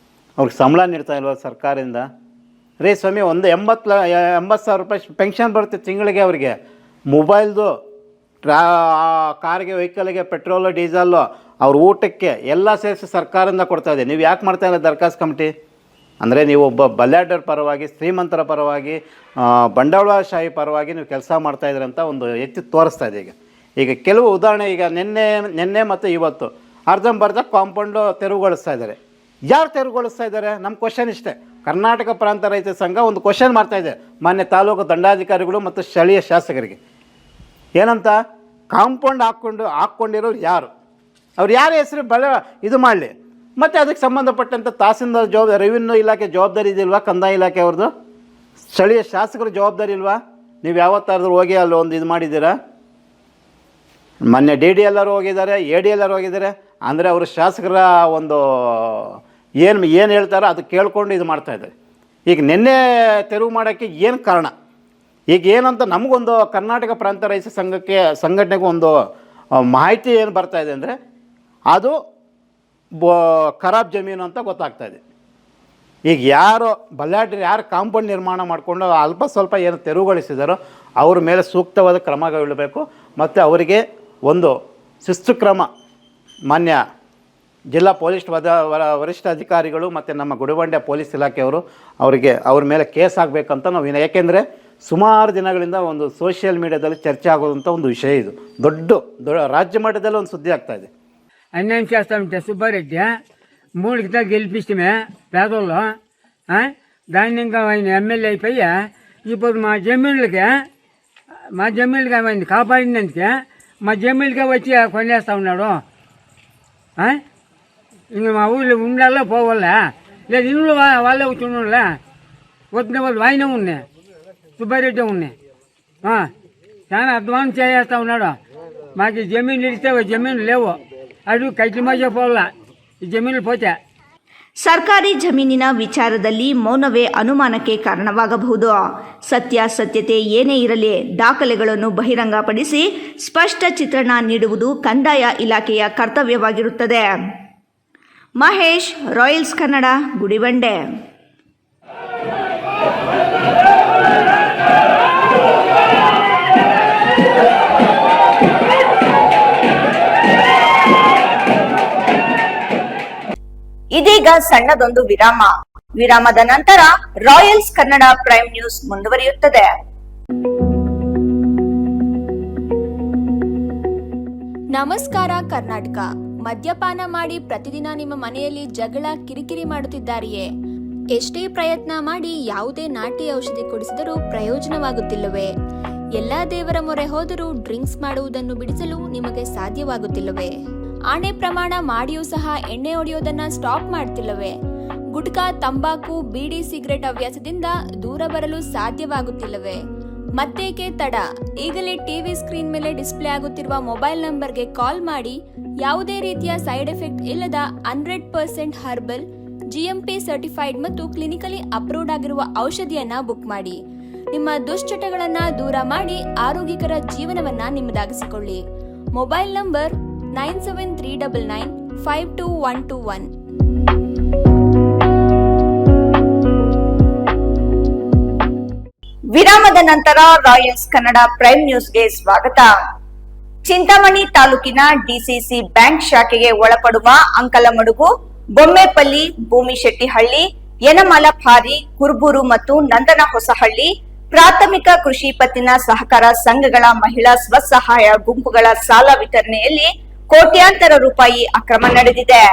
ಅವ್ರಿಗೆ ಸಂಬಳ ನೀಡ್ತಾ ಇಲ್ವ ಸರ್ಕಾರದಿಂದ? ರೀ ಸ್ವಾಮಿ, ಒಂದು 80,000 ರೂಪಾಯಿ ಪೆನ್ಷನ್ ಬರುತ್ತೆ ತಿಂಗಳಿಗೆ. ಅವರಿಗೆ ಮೊಬೈಲ್ದು ಕಾರ್ಗೆ ವೆಹಿಕಲ್ಗೆ ಪೆಟ್ರೋಲು ಡೀಸಲ್ಲು ಅವ್ರ ಊಟಕ್ಕೆ ಎಲ್ಲ ಸೇರಿಸಿ ಸರ್ಕಾರದಿಂದ ಕೊಡ್ತಾ ಇದೆ. ನೀವು ಯಾಕೆ ಮಾಡ್ತಾ ಇಲ್ಲ ದರ್ಖಾಸ್ತು ಕಮಿಟಿ? ಅಂದರೆ ನೀವು ಒಬ್ಬ ಬಲ್ಯಾಢ್ಯರ ಪರವಾಗಿ, ಶ್ರೀಮಂತರ ಪರವಾಗಿ, ಬಂಡವಾಳಶಾಹಿ ಪರವಾಗಿ ನೀವು ಕೆಲಸ ಮಾಡ್ತಾಯಿದ್ರಿ ಅಂತ ಒಂದು ಎತ್ತಿ ತೋರಿಸ್ತಾ ಇದೆ. ಈಗ ಕೆಲವು ಉದಾಹರಣೆ, ಈಗ ನಿನ್ನೆ ಮತ್ತು ಇವತ್ತು ಅರ್ಧಂಬರ್ಧ ಕಾಂಪೌಂಡು ತೆರವುಗೊಳಿಸ್ತಾ ಇದ್ದಾರೆ. ಯಾರು ತೆರವುಗೊಳಿಸ್ತಾ ಇದ್ದಾರೆ? ನಮ್ಮ ಕ್ವಶನ್ ಇಷ್ಟೇ. ಕರ್ನಾಟಕ ಪ್ರಾಂತ ರೈತ ಸಂಘ ಒಂದು ಕ್ವಶನ್ ಮಾಡ್ತಾಯಿದೆ ಮಾನ್ಯ ತಾಲೂಕು ದಂಡಾಧಿಕಾರಿಗಳು ಮತ್ತು ಸ್ಥಳೀಯ ಶಾಸಕರಿಗೆ. ಏನಂತ? ಕಾಂಪೌಂಡ್ ಹಾಕ್ಕೊಂಡಿರೋರು ಯಾರು? ಅವ್ರು ಯಾರ ಹೆಸರು ಇದು ಮಾಡಲಿ. ಮತ್ತು ಅದಕ್ಕೆ ಸಂಬಂಧಪಟ್ಟಂಥ ತಹಸೀಲ್ದಾರ್ ಜವಾಬ್ದಾರಿ, ರೆವಿನ್ಯೂ ಇಲಾಖೆ ಜವಾಬ್ದಾರಿ ಇದೆಯಲ್ವಾ? ಕಂದಾಯ ಇಲಾಖೆ ಅವ್ರದ್ದು, ಸ್ಥಳೀಯ ಶಾಸಕರ ಜವಾಬ್ದಾರಿ ಇಲ್ವಾ? ನೀವು ಯಾವತ್ತಾದ್ರೂ ಹೋಗಿ ಅಲ್ಲಿ ಒಂದು ಇದು ಮಾಡಿದ್ದೀರಾ? ಮೊನ್ನೆ DD ಎಲ್ಲರೂ ಹೋಗಿದ್ದಾರೆ, AD ಎಲ್ಲರೂ ಹೋಗಿದ್ದಾರೆ. ಅಂದರೆ ಅವರು ಶಾಸಕರ ಒಂದು ಏನು ಹೇಳ್ತಾರೋ ಅದು ಕೇಳ್ಕೊಂಡು ಇದು ಮಾಡ್ತಾಯಿದ್ದಾರೆ. ಈಗ ನಿನ್ನೆ ತೆರವು ಮಾಡೋಕ್ಕೆ ಏನು ಕಾರಣ? ಈಗ ಏನಂತ ನಮಗೊಂದು ಕರ್ನಾಟಕ ಪ್ರಾಂತ ರೈತ ಸಂಘಟನೆಗೂ ಒಂದು ಮಾಹಿತಿ ಏನು ಬರ್ತಾಯಿದೆ ಅಂದರೆ, ಅದು ಖರಾಬ್ ಜಮೀನು ಅಂತ ಗೊತ್ತಾಗ್ತಾಯಿದೆ. ಈಗ ಯಾರು ಬಲ್ಯಾಢ್ಯರು ಯಾರು ಕಾಂಪೌಂಡ್ ನಿರ್ಮಾಣ ಮಾಡಿಕೊಂಡು ಅಲ್ಪ ಸ್ವಲ್ಪ ಏನು ತೆರವುಗೊಳಿಸಿದಾರೋ ಅವ್ರ ಮೇಲೆ ಸೂಕ್ತವಾದ ಕ್ರಮಗಳಿಡಬೇಕು. ಮತ್ತು ಅವರಿಗೆ ಒಂದು ಶಿಸ್ತು ಕ್ರಮ ಮಾನ್ಯ ಜಿಲ್ಲಾ ಪೊಲೀಸ್ ವರಿಷ್ಠ ಅಧಿಕಾರಿಗಳು ಮತ್ತು ನಮ್ಮ ಗುಡಿಬಂಡೆ ಪೊಲೀಸ್ ಇಲಾಖೆಯವರು ಅವ್ರ ಮೇಲೆ ಕೇಸ್ ಆಗಬೇಕಂತ ನಾವು ಯಾಕೆಂದರೆ ಸುಮಾರು ದಿನಗಳಿಂದ ಒಂದು ಸೋಷಿಯಲ್ ಮೀಡಿಯಾದಲ್ಲಿ ಚರ್ಚೆ ಆಗೋದಂಥ ಒಂದು ವಿಷಯ. ಇದು ದೊಡ್ಡ రాజ్య మట్టದಲ್ಲಿ ಒಂದು సుద్ది ಆಗ್ತಾಯಿದೆ. అన్యాయం చేస్తామంటే సుబ్బారెడ్డి 3 గితాలు గెలిపిస్తే పేదోళ్ళు దాన్ని ఇంకా ఆయన ఎమ్మెల్యే అయిపోయి ఇప్పుడు మా జమీన్లకి ఆయన కాపాడినందుకే మా జమీన్లకే వచ్చి కొనేస్తూ ఉన్నాడు. ఇంక మా ఊళ్ళో ఉండాలా పోవాలా? లేదు ఇల్లు వాళ్ళే వచ్చి ఉండాలా? వచ్చిన వాళ్ళు ఆయనే ఉన్నాయి, సుబ్బారెడ్డి ఉన్నాయి. చాలా అధ్వానం చేస్తూ ఉన్నాడు. మాకు జమీన్లు ఇస్తే జమీన్లు లేవు, ಅದು ಕೈಲಿ ಮಜಾ ಪೋಲ್ಲ ಈ ಜಮೀನು ಪೋತೆ. ಸರ್ಕಾರಿ ಜಮೀನಿನ ವಿಚಾರದಲ್ಲಿ ಮೌನವೇ ಅನುಮಾನಕ್ಕೆ ಕಾರಣವಾಗಬಹುದು. ಸತ್ಯಾಸತ್ಯತೆ ಏನೇ ಇರಲಿ ದಾಖಲೆಗಳನ್ನು ಬಹಿರಂಗಪಡಿಸಿ ಸ್ಪಷ್ಟ ಚಿತ್ರಣ ನೀಡುವುದು ಕಂದಾಯ ಇಲಾಖೆಯ ಕರ್ತವ್ಯವಾಗಿರುತ್ತದೆ. ಮಹೇಶ್, ರಾಯಲ್ಸ್ ಕನ್ನಡ, ಗುಡಿಬಂಡೆ. ಇದೀಗ ಸಣ್ಣದೊಂದು ವಿರಾಮದ ನಂತರ ರಾಯಲ್ಸ್ ಕನ್ನಡ ಪ್ರೈಮ್ ನ್ಯೂಸ್ ಮುಂದುವರಿಯುತ್ತದೆ. ನಮಸ್ಕಾರ ಕರ್ನಾಟಕ. ಮದ್ಯಪಾನ ಮಾಡಿ ಪ್ರತಿದಿನ ನಿಮ್ಮ ಮನೆಯಲ್ಲಿ ಜಗಳ ಕಿರಿಕಿರಿ ಮಾಡುತ್ತಿದ್ದಾರೆಯೇ? ಎಷ್ಟೇ ಪ್ರಯತ್ನ ಮಾಡಿ ಯಾವುದೇ ನಾಟಿ ಔಷಧಿ ಕೊಡಿಸಿದರೂ ಪ್ರಯೋಜನವಾಗುತ್ತಿಲ್ಲವೇ? ಎಲ್ಲಾ ದೇವರ ಮೊರೆ ಹೋದರೂ ಡ್ರಿಂಕ್ಸ್ ಮಾಡುವುದನ್ನು ಬಿಡಿಸಲು ನಿಮಗೆ ಸಾಧ್ಯವಾಗುತ್ತಿಲ್ಲವೇ? ಆಣೆ ಪ್ರಮಾಣ ಮಾಡಿಯೂ ಸಹ ಎಣ್ಣೆ ಹೊಡೆಯೋದನ್ನ ಸ್ಟಾಪ್ ಮಾಡ್ತಿಲ್ಲವೇ? ಗುಟ್ಕಾ, ತಂಬಾಕು, ಬೀಡಿ, ಸಿಗರೆಟ್ ಹವ್ಯಾಸದಿಂದ ದೂರ ಬರಲು ಸಾಧ್ಯವಾಗುತ್ತಿಲ್ಲವೇ? ಮತ್ತೇಕೆ ತಡ? ಈಗಲೇ ಟಿವಿ ಸ್ಕ್ರೀನ್ ಮೇಲೆ ಡಿಸ್ಪ್ಲೇ ಆಗುತ್ತಿರುವ ಮೊಬೈಲ್ ನಂಬರ್ಗೆ ಕಾಲ್ ಮಾಡಿ ಯಾವುದೇ ರೀತಿಯ ಸೈಡ್ ಎಫೆಕ್ಟ್ ಇಲ್ಲದ 100% ಹರ್ಬಲ್, GMP ಸರ್ಟಿಫೈಡ್ ಮತ್ತು ಕ್ಲಿನಿಕಲಿ ಅಪ್ರೂವ್ಡ್ ಆಗಿರುವ ಔಷಧಿಯನ್ನ ಬುಕ್ ಮಾಡಿ. ನಿಮ್ಮ ದುಶ್ಚಟಗಳನ್ನ ದೂರ ಮಾಡಿ ಆರೋಗ್ಯಕರ ಜೀವನವನ್ನ ನಿಮ್ಮದಾಗಿಸಿಕೊಳ್ಳಿ. Mobile number 9739952121. ವಿರಾಮದ ನಂತರ ರಾಯಲ್ಸ್ ಕನ್ನಡ ಪ್ರೈಮ್ ನ್ಯೂಸ್ಗೆ ಸ್ವಾಗತ. ಚಿಂತಾಮಣಿ ತಾಲೂಕಿನ DCC ಬ್ಯಾಂಕ್ ಶಾಖೆಗೆ ಒಳಪಡುವ ಅಂಕಲಮಡುಗು, ಬೊಮ್ಮೆಪಲ್ಲಿ, ಭೂಮಿಶೆಟ್ಟಿಹಳ್ಳಿ, ಯನಮಲಪಾರಿ, ಕುರುಬೂರು ಮತ್ತು ನಂದನ ಹೊಸಹಳ್ಳಿ ಪ್ರಾಥಮಿಕ ಕೃಷಿ ಪತ್ತಿನ ಸಹಕಾರ ಸಂಘಗಳ ಮಹಿಳಾ ಸ್ವಸಹಾಯ ಗುಂಪುಗಳ ಸಾಲ ವಿತರಣೆಯಲ್ಲಿ ಕೋಟ್ಯಾಂತರ ರೂಪಾಯಿ ಅಕ್ರಮ ನಡೆದಿದೆ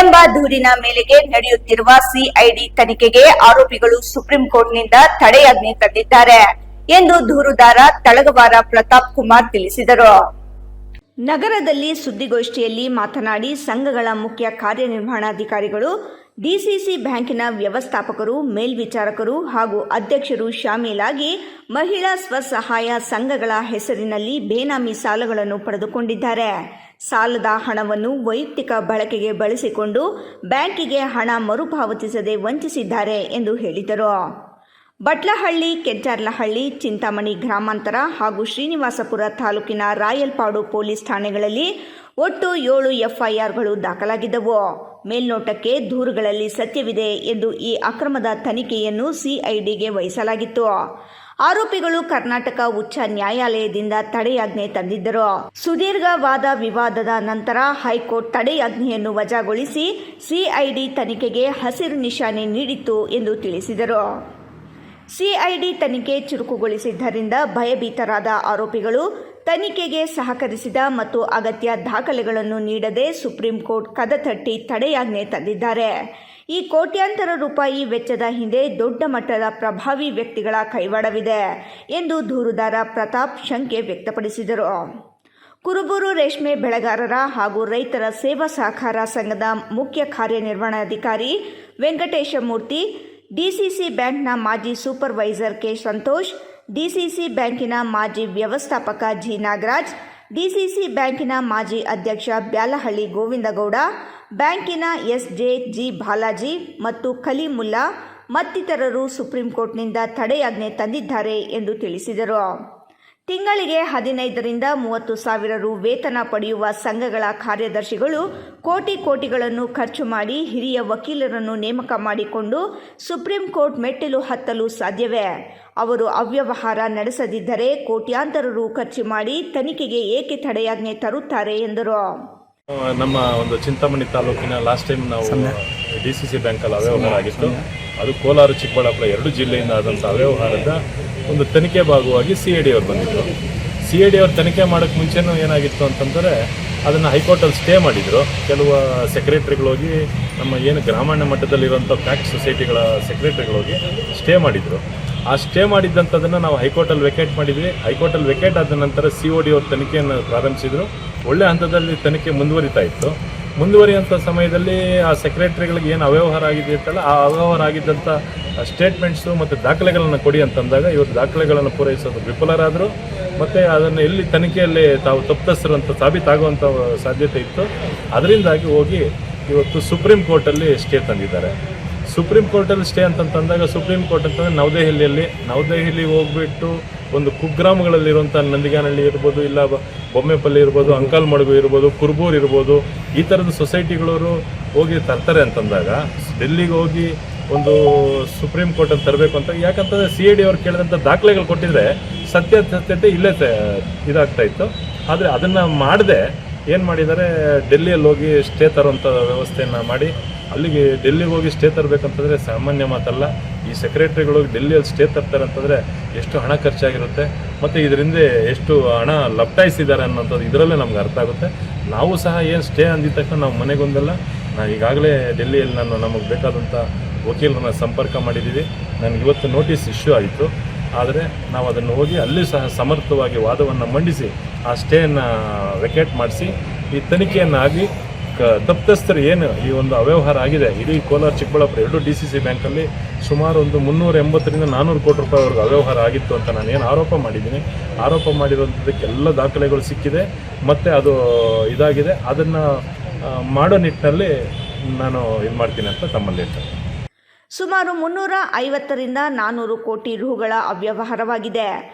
ಎಂಬ ದೂರಿನ ಮೇಲೆಗೆ ನಡೆಯುತ್ತಿರುವ CID ತನಿಖೆಗೆ ಆರೋಪಿಗಳು ಸುಪ್ರೀಂ ಕೋರ್ಟ್ನಿಂದ ತಡೆಯಾಜ್ಞೆ ತಂದಿದ್ದಾರೆ ಎಂದು ದೂರುದಾರ ತಳಗವಾರ ಪ್ರತಾಪ್ ಕುಮಾರ್ ತಿಳಿಸಿದರು. ನಗರದಲ್ಲಿ ಸುದ್ದಿಗೋಷ್ಠಿಯಲ್ಲಿ ಮಾತನಾಡಿ ಸಂಘಗಳ ಮುಖ್ಯ ಕಾರ್ಯನಿರ್ವಹಣಾಧಿಕಾರಿಗಳು, DCC ಬ್ಯಾಂಕಿನ ವ್ಯವಸ್ಥಾಪಕರು, ಮೇಲ್ವಿಚಾರಕರು ಹಾಗೂ ಅಧ್ಯಕ್ಷರು ಶಾಮೀಲಾಗಿ ಮಹಿಳಾ ಸ್ವಸಹಾಯ ಸಂಘಗಳ ಹೆಸರಿನಲ್ಲಿ ಬೇನಾಮಿ ಸಾಲಗಳನ್ನು ಪಡೆದುಕೊಂಡಿದ್ದಾರೆ. ಸಾಲದ ಹಣವನ್ನು ವೈಯಕ್ತಿಕ ಬಳಕೆಗೆ ಬಳಸಿಕೊಂಡು ಬ್ಯಾಂಕಿಗೆ ಹಣ ಮರುಪಾವತಿಸದೆ ವಂಚಿಸಿದ್ದಾರೆ ಎಂದು ಹೇಳಿದರು. ಬಟ್ಲಹಳ್ಳಿ, ಕೆಂಚಾರ್ಲಹಳ್ಳಿ, ಚಿಂತಾಮಣಿ ಗ್ರಾಮಾಂತರ ಹಾಗೂ ಶ್ರೀನಿವಾಸಪುರ ತಾಲೂಕಿನ ರಾಯಲ್ಪಾಡು ಪೊಲೀಸ್ ಠಾಣೆಗಳಲ್ಲಿ ಒಟ್ಟು 7 FIRಗಳು ದಾಖಲಾಗಿದ್ದವು. ಮೇಲ್ನೋಟಕ್ಕೆ ದೂರುಗಳಲ್ಲಿ ಸತ್ಯವಿದೆ ಎಂದು ಈ ಅಕ್ರಮದ ತನಿಖೆಯನ್ನು CIDಗೆ ವಹಿಸಲಾಗಿತ್ತು. ಆರೋಪಿಗಳು ಕರ್ನಾಟಕ ಉಚ್ಚ ನ್ಯಾಯಾಲಯದಿಂದ ತಡೆಯಾಜ್ಞೆ ತಂದಿದ್ದರು. ಸುದೀರ್ಘ ವಾದ ವಿವಾದದ ನಂತರ ಹೈಕೋರ್ಟ್ ತಡೆಯಾಜ್ಞೆಯನ್ನು ವಜಾಗೊಳಿಸಿ ಸಿಐಡಿ ತನಿಖೆಗೆ ಹಸಿರು ನಿಶಾನೆ ನೀಡಿತ್ತು ಎಂದು ತಿಳಿಸಿದರು. ಸಿಐಡಿ ತನಿಖೆ ಚುರುಕುಗೊಳಿಸಿದ್ದರಿಂದ ಭಯಭೀತರಾದ ಆರೋಪಿಗಳು ತನಿಖೆಗೆ ಸಹಕರಿಸಿದ ಮತ್ತು ಅಗತ್ಯ ದಾಖಲೆಗಳನ್ನು ನೀಡದೆ ಸುಪ್ರೀಂ ಕೋರ್ಟ್ ಕದ ತಟ್ಟಿ ತಡೆಯಾಜ್ಞೆ ತಂದಿದ್ದಾರೆ. ಈ ಕೋಟ್ಯಾಂತರ ರೂಪಾಯಿ ವೆಚ್ಚದ ಹಿಂದೆ ದೊಡ್ಡ ಮಟ್ಟದ ಪ್ರಭಾವಿ ವ್ಯಕ್ತಿಗಳ ಕೈವಾಡವಿದೆ ಎಂದು ದೂರುದಾರ ಪ್ರತಾಪ್ ಶಂಕೆ ವ್ಯಕ್ತಪಡಿಸಿದರು. ಕುರುಬೂರು ರೇಷ್ಮೆ ಬೆಳೆಗಾರರ ಹಾಗೂ ರೈತರ ಸೇವಾ ಸಹಕಾರ ಸಂಘದ ಮುಖ್ಯ ಕಾರ್ಯನಿರ್ವಹಣಾಧಿಕಾರಿ ವೆಂಕಟೇಶಮೂರ್ತಿ, ಡಿಸಿಸಿ ಬ್ಯಾಂಕ್ನ ಮಾಜಿ ಸೂಪರ್ವೈಸರ್ ಕೆ ಸಂತೋಷ್, ಡಿಸಿಸಿ ಬ್ಯಾಂಕಿನ ಮಾಜಿ ವ್ಯವಸ್ಥಾಪಕ ಜಿ ನಾಗರಾಜ್, ಡಿಸಿಸಿ ಬ್ಯಾಂಕಿನ ಮಾಜಿ ಅಧ್ಯಕ್ಷ ಬ್ಯಾಲಹಳ್ಳಿ ಗೋವಿಂದಗೌಡ, ಬ್ಯಾಂಕಿನ ಎಸ್ಜೆ ಜಿ ಬಾಲಾಜಿ ಮತ್ತು ಕಲೀಮುಲ್ಲಾ ಮತ್ತಿತರರು ಸುಪ್ರೀಂ ಕೋರ್ಟ್ನಿಂದ ತಡೆಯಾಜ್ಞೆ ತಂದಿದ್ದಾರೆ ಎಂದು ತಿಳಿಸಿದರು. ತಿಂಗಳಿಗೆ 15ರಿಂದ 30 ಸಾವಿರ ರು ವೇತನ ಪಡೆಯುವ ಸಂಘಗಳ ಕಾರ್ಯದರ್ಶಿಗಳು ಕೋಟಿಗಳನ್ನು ಖರ್ಚು ಮಾಡಿ ಹಿರಿಯ ವಕೀಲರನ್ನು ನೇಮಕ ಮಾಡಿಕೊಂಡು ಸುಪ್ರೀಂ ಕೋರ್ಟ್ ಮೆಟ್ಟಿಲು ಹತ್ತಲು ಸಾಧ್ಯವೇ? ಅವರು ಅವ್ಯವಹಾರ ನಡೆಸದಿದ್ದರೆ ಕೋಟ್ಯಾಂತರ ರು ಖರ್ಚು ಮಾಡಿ ತನಿಖೆಗೆ ಏಕೆ ತಡೆಯಾಜ್ಞೆ ತರುತ್ತಾರೆ ಎಂದರು. ನಮ್ಮ ಒಂದು ಚಿಂತಾಮಣಿ ತಾಲೂಕಿನ ಲಾಸ್ಟ್ ಟೈಮ್ ನಾವು ಡಿಸಿಸಿ ಬ್ಯಾಂಕಲ್ಲಿ ಅವ್ಯವಹಾರ ಆಗಿತ್ತು. ಅದು ಕೋಲಾರ, ಚಿಕ್ಕಬಳ್ಳಾಪುರ 2 ಜಿಲ್ಲೆಯಿಂದ ಆದಂಥ ಅವ್ಯವಹಾರದ ಒಂದು ತನಿಖೆ ಭಾಗವಾಗಿ ಸಿಐಡಿ ಅವರು ಬಂದಿದ್ದರು. ಸಿಐಡಿ ಅವರು ತನಿಖೆ ಮಾಡೋಕ್ಕೆ ಮುಂಚೆನೂ ಏನಾಗಿತ್ತು ಅಂತಂದರೆ ಅದನ್ನು ಹೈಕೋರ್ಟಲ್ಲಿ ಸ್ಟೇ ಮಾಡಿದರು. ಕೆಲವು ಸೆಕ್ರೆಟ್ರಿಗಳೋಗಿ ನಮ್ಮ ಏನು ಗ್ರಾಮೀಣ ಮಟ್ಟದಲ್ಲಿರುವಂಥ ಫ್ಯಾಕ್ಟ್ ಸೊಸೈಟಿಗಳ ಸೆಕ್ರೆಟ್ರಿಗಳೋಗಿ ಸ್ಟೇ ಮಾಡಿದರು. ಆ ಸ್ಟೇ ಮಾಡಿದ್ದಂಥದ್ದನ್ನು ನಾವು ಹೈಕೋರ್ಟಲ್ಲಿ ವೆಕೇಟ್ ಮಾಡಿದ್ವಿ. ಹೈಕೋರ್ಟಲ್ಲಿ ವೆಕೇಟ್ ಆದ ನಂತರ COD ಅವರು ತನಿಖೆಯನ್ನು ಪ್ರಾರಂಭಿಸಿದರು. ಒಳ್ಳೆ ಹಂತದಲ್ಲಿ ತನಿಖೆ ಮುಂದುವರಿತಾ ಇತ್ತು. ಮುಂದುವರಿಯುವಂಥ ಸಮಯದಲ್ಲಿ ಆ ಸೆಕ್ರೆಟ್ರಿಗಳಿಗೆ ಏನು ಅವ್ಯವಹಾರ ಆಗಿದೆಯಲ್ಲ, ಆ ಅವ್ಯವಹಾರ ಆಗಿದ್ದಂಥ ಸ್ಟೇಟ್ಮೆಂಟ್ಸು ಮತ್ತು ದಾಖಲೆಗಳನ್ನು ಕೊಡಿ ಅಂತಂದಾಗ ಇವರು ದಾಖಲೆಗಳನ್ನು ಪೂರೈಸೋದು ವಿಫಲರಾದರು. ಮತ್ತು ಅದನ್ನು ಎಲ್ಲಿ ತನಿಖೆಯಲ್ಲಿ ತಾವು ತಪ್ಪಿತಸ್ಥರು ಅಂತ ಸಾಬೀತಾಗುವಂಥ ಸಾಧ್ಯತೆ ಇತ್ತು. ಅದರಿಂದಾಗಿ ಹೋಗಿ ಇವತ್ತು ಸುಪ್ರೀಂ ಕೋರ್ಟಲ್ಲಿ ಸ್ಟೇ ತಂದಿದ್ದಾರೆ. ಸುಪ್ರೀಂ ಕೋರ್ಟಲ್ಲಿ ಸ್ಟೇ ಅಂತಂದಾಗ ಸುಪ್ರೀಂ ಕೋರ್ಟ್ ಅಂತಂದರೆ ನವದೆಹಲಿಗೆ ಹೋಗ್ಬಿಟ್ಟು ಒಂದು ಕುಗ್ರಾಮಗಳಲ್ಲಿರುವಂಥ ನಂದಿಗಾನಹಳ್ಳಿ ಇರ್ಬೋದು, ಇಲ್ಲ ಬೊಮ್ಮೆಪಲ್ಲಿ ಇರ್ಬೋದು, ಅಂಕಲ್ಮಡುಗು ಇರ್ಬೋದು, ಕುರುಬೂರು ಇರ್ಬೋದು, ಈ ಥರದ ಸೊಸೈಟಿಗಳವರು ಹೋಗಿ ತರ್ತಾರೆ ಅಂತಂದಾಗ ಡೆಲ್ಲಿಗೆ ಹೋಗಿ ಒಂದು ಸುಪ್ರೀಂ ಕೋರ್ಟಲ್ಲಿ ತರಬೇಕು ಅಂತ. ಯಾಕಂತಂದರೆ CID ಅವ್ರು ಕೇಳಿದಂಥ ದಾಖಲೆಗಳು ಕೊಟ್ಟಿದ್ರೆ ಸತ್ಯತೆ ಇಲ್ಲೇ ಇದಾಗ್ತಾ ಇತ್ತು. ಆದರೆ ಅದನ್ನು ಮಾಡದೆ ಏನು ಮಾಡಿದ್ದಾರೆ, ಡೆಲ್ಲಿಯಲ್ಲಿ ಹೋಗಿ ಸ್ಟೇ ತರುವಂಥ ವ್ಯವಸ್ಥೆಯನ್ನು ಮಾಡಿ ಅಲ್ಲಿಗೆ ಡೆಲ್ಲಿಗೆ ಹೋಗಿ ಸ್ಟೇ ತರಬೇಕಂತಂದರೆ ಸಾಮಾನ್ಯ ಮಾತಲ್ಲ. ಈ ಸೆಕ್ರೆಟ್ರಿಗಳು ಡೆಲ್ಲಿಯಲ್ಲಿ ಸ್ಟೇ ತರ್ತಾರೆ ಅಂತಂದರೆ ಎಷ್ಟು ಹಣ ಖರ್ಚಾಗಿರುತ್ತೆ ಮತ್ತು ಇದರಿಂದ ಎಷ್ಟು ಹಣ ಲಪ್ಟಾಯಿಸಿದ್ದಾರೆ ಅನ್ನೋಂಥದ್ದು ಇದರಲ್ಲೇ ನಮ್ಗೆ ಅರ್ಥ ಆಗುತ್ತೆ. ನಾವು ಸಹ ಏನು ಸ್ಟೇ ಅಂದಿದ ತಕ್ಷಣ ನಾವು ಮನೆಗೊಂದಲ್ಲ, ನಾನು ಈಗಾಗಲೇ ಡೆಲ್ಲಿಯಲ್ಲಿ ನಮಗೆ ಬೇಕಾದಂಥ ವಕೀಲರನ್ನ ಸಂಪರ್ಕ ಮಾಡಿದ್ದೀವಿ. ನನಗಿವತ್ತು ನೋಟಿಸ್ ಇಶ್ಯೂ ಆಯಿತು. ಆದರೆ ನಾವು ಅದನ್ನು ಹೋಗಿ ಅಲ್ಲಿ ಸಹ ಸಮರ್ಥವಾಗಿ ವಾದವನ್ನು ಮಂಡಿಸಿ ಆ ಸ್ಟೇಯನ್ನು ವೆಕೇಟ್ ಮಾಡಿಸಿ ಈ ತನಿಖೆಯನ್ನು ಆಗಿ ತಪ್ಪಿತಸ್ಥರು ಏನು ಈ ಒಂದು ಅವ್ಯವಹಾರ ಆಗಿದೆ, ಇಡೀ ಕೋಲಾರ, ಚಿಕ್ಕಬಳ್ಳಾಪುರ 2 DCC ಬ್ಯಾಂಕಲ್ಲಿ ಸುಮಾರು ಒಂದು 380ರಿಂದ 400 ಕೋಟಿ ರೂಪಾಯಿವರೆಗೂ ಅವ್ಯವಹಾರ ಆಗಿತ್ತು ಅಂತ ನಾನು ಏನು ಆರೋಪ ಮಾಡಿದ್ದೀನಿ. ಆರೋಪ ಮಾಡಿರುವಂಥದ್ದಕ್ಕೆಲ್ಲ ದಾಖಲೆಗಳು ಸಿಕ್ಕಿದೆ ಮತ್ತು ಅದು ಇದಾಗಿದೆ. ಅದನ್ನು ಮಾಡೋ ನಿಟ್ಟಿನಲ್ಲಿ ನಾನು ಇದು ಮಾಡ್ತೀನಿ ಅಂತ ತಮ್ಮಲ್ಲಿ ಹೇಳ್ತೇನೆ. ಸುಮಾರು 350ರಿಂದ 400 ಕೋಟಿ ರುಗಳ ಅವ್ಯವಹಾರವಾಗಿದೆ.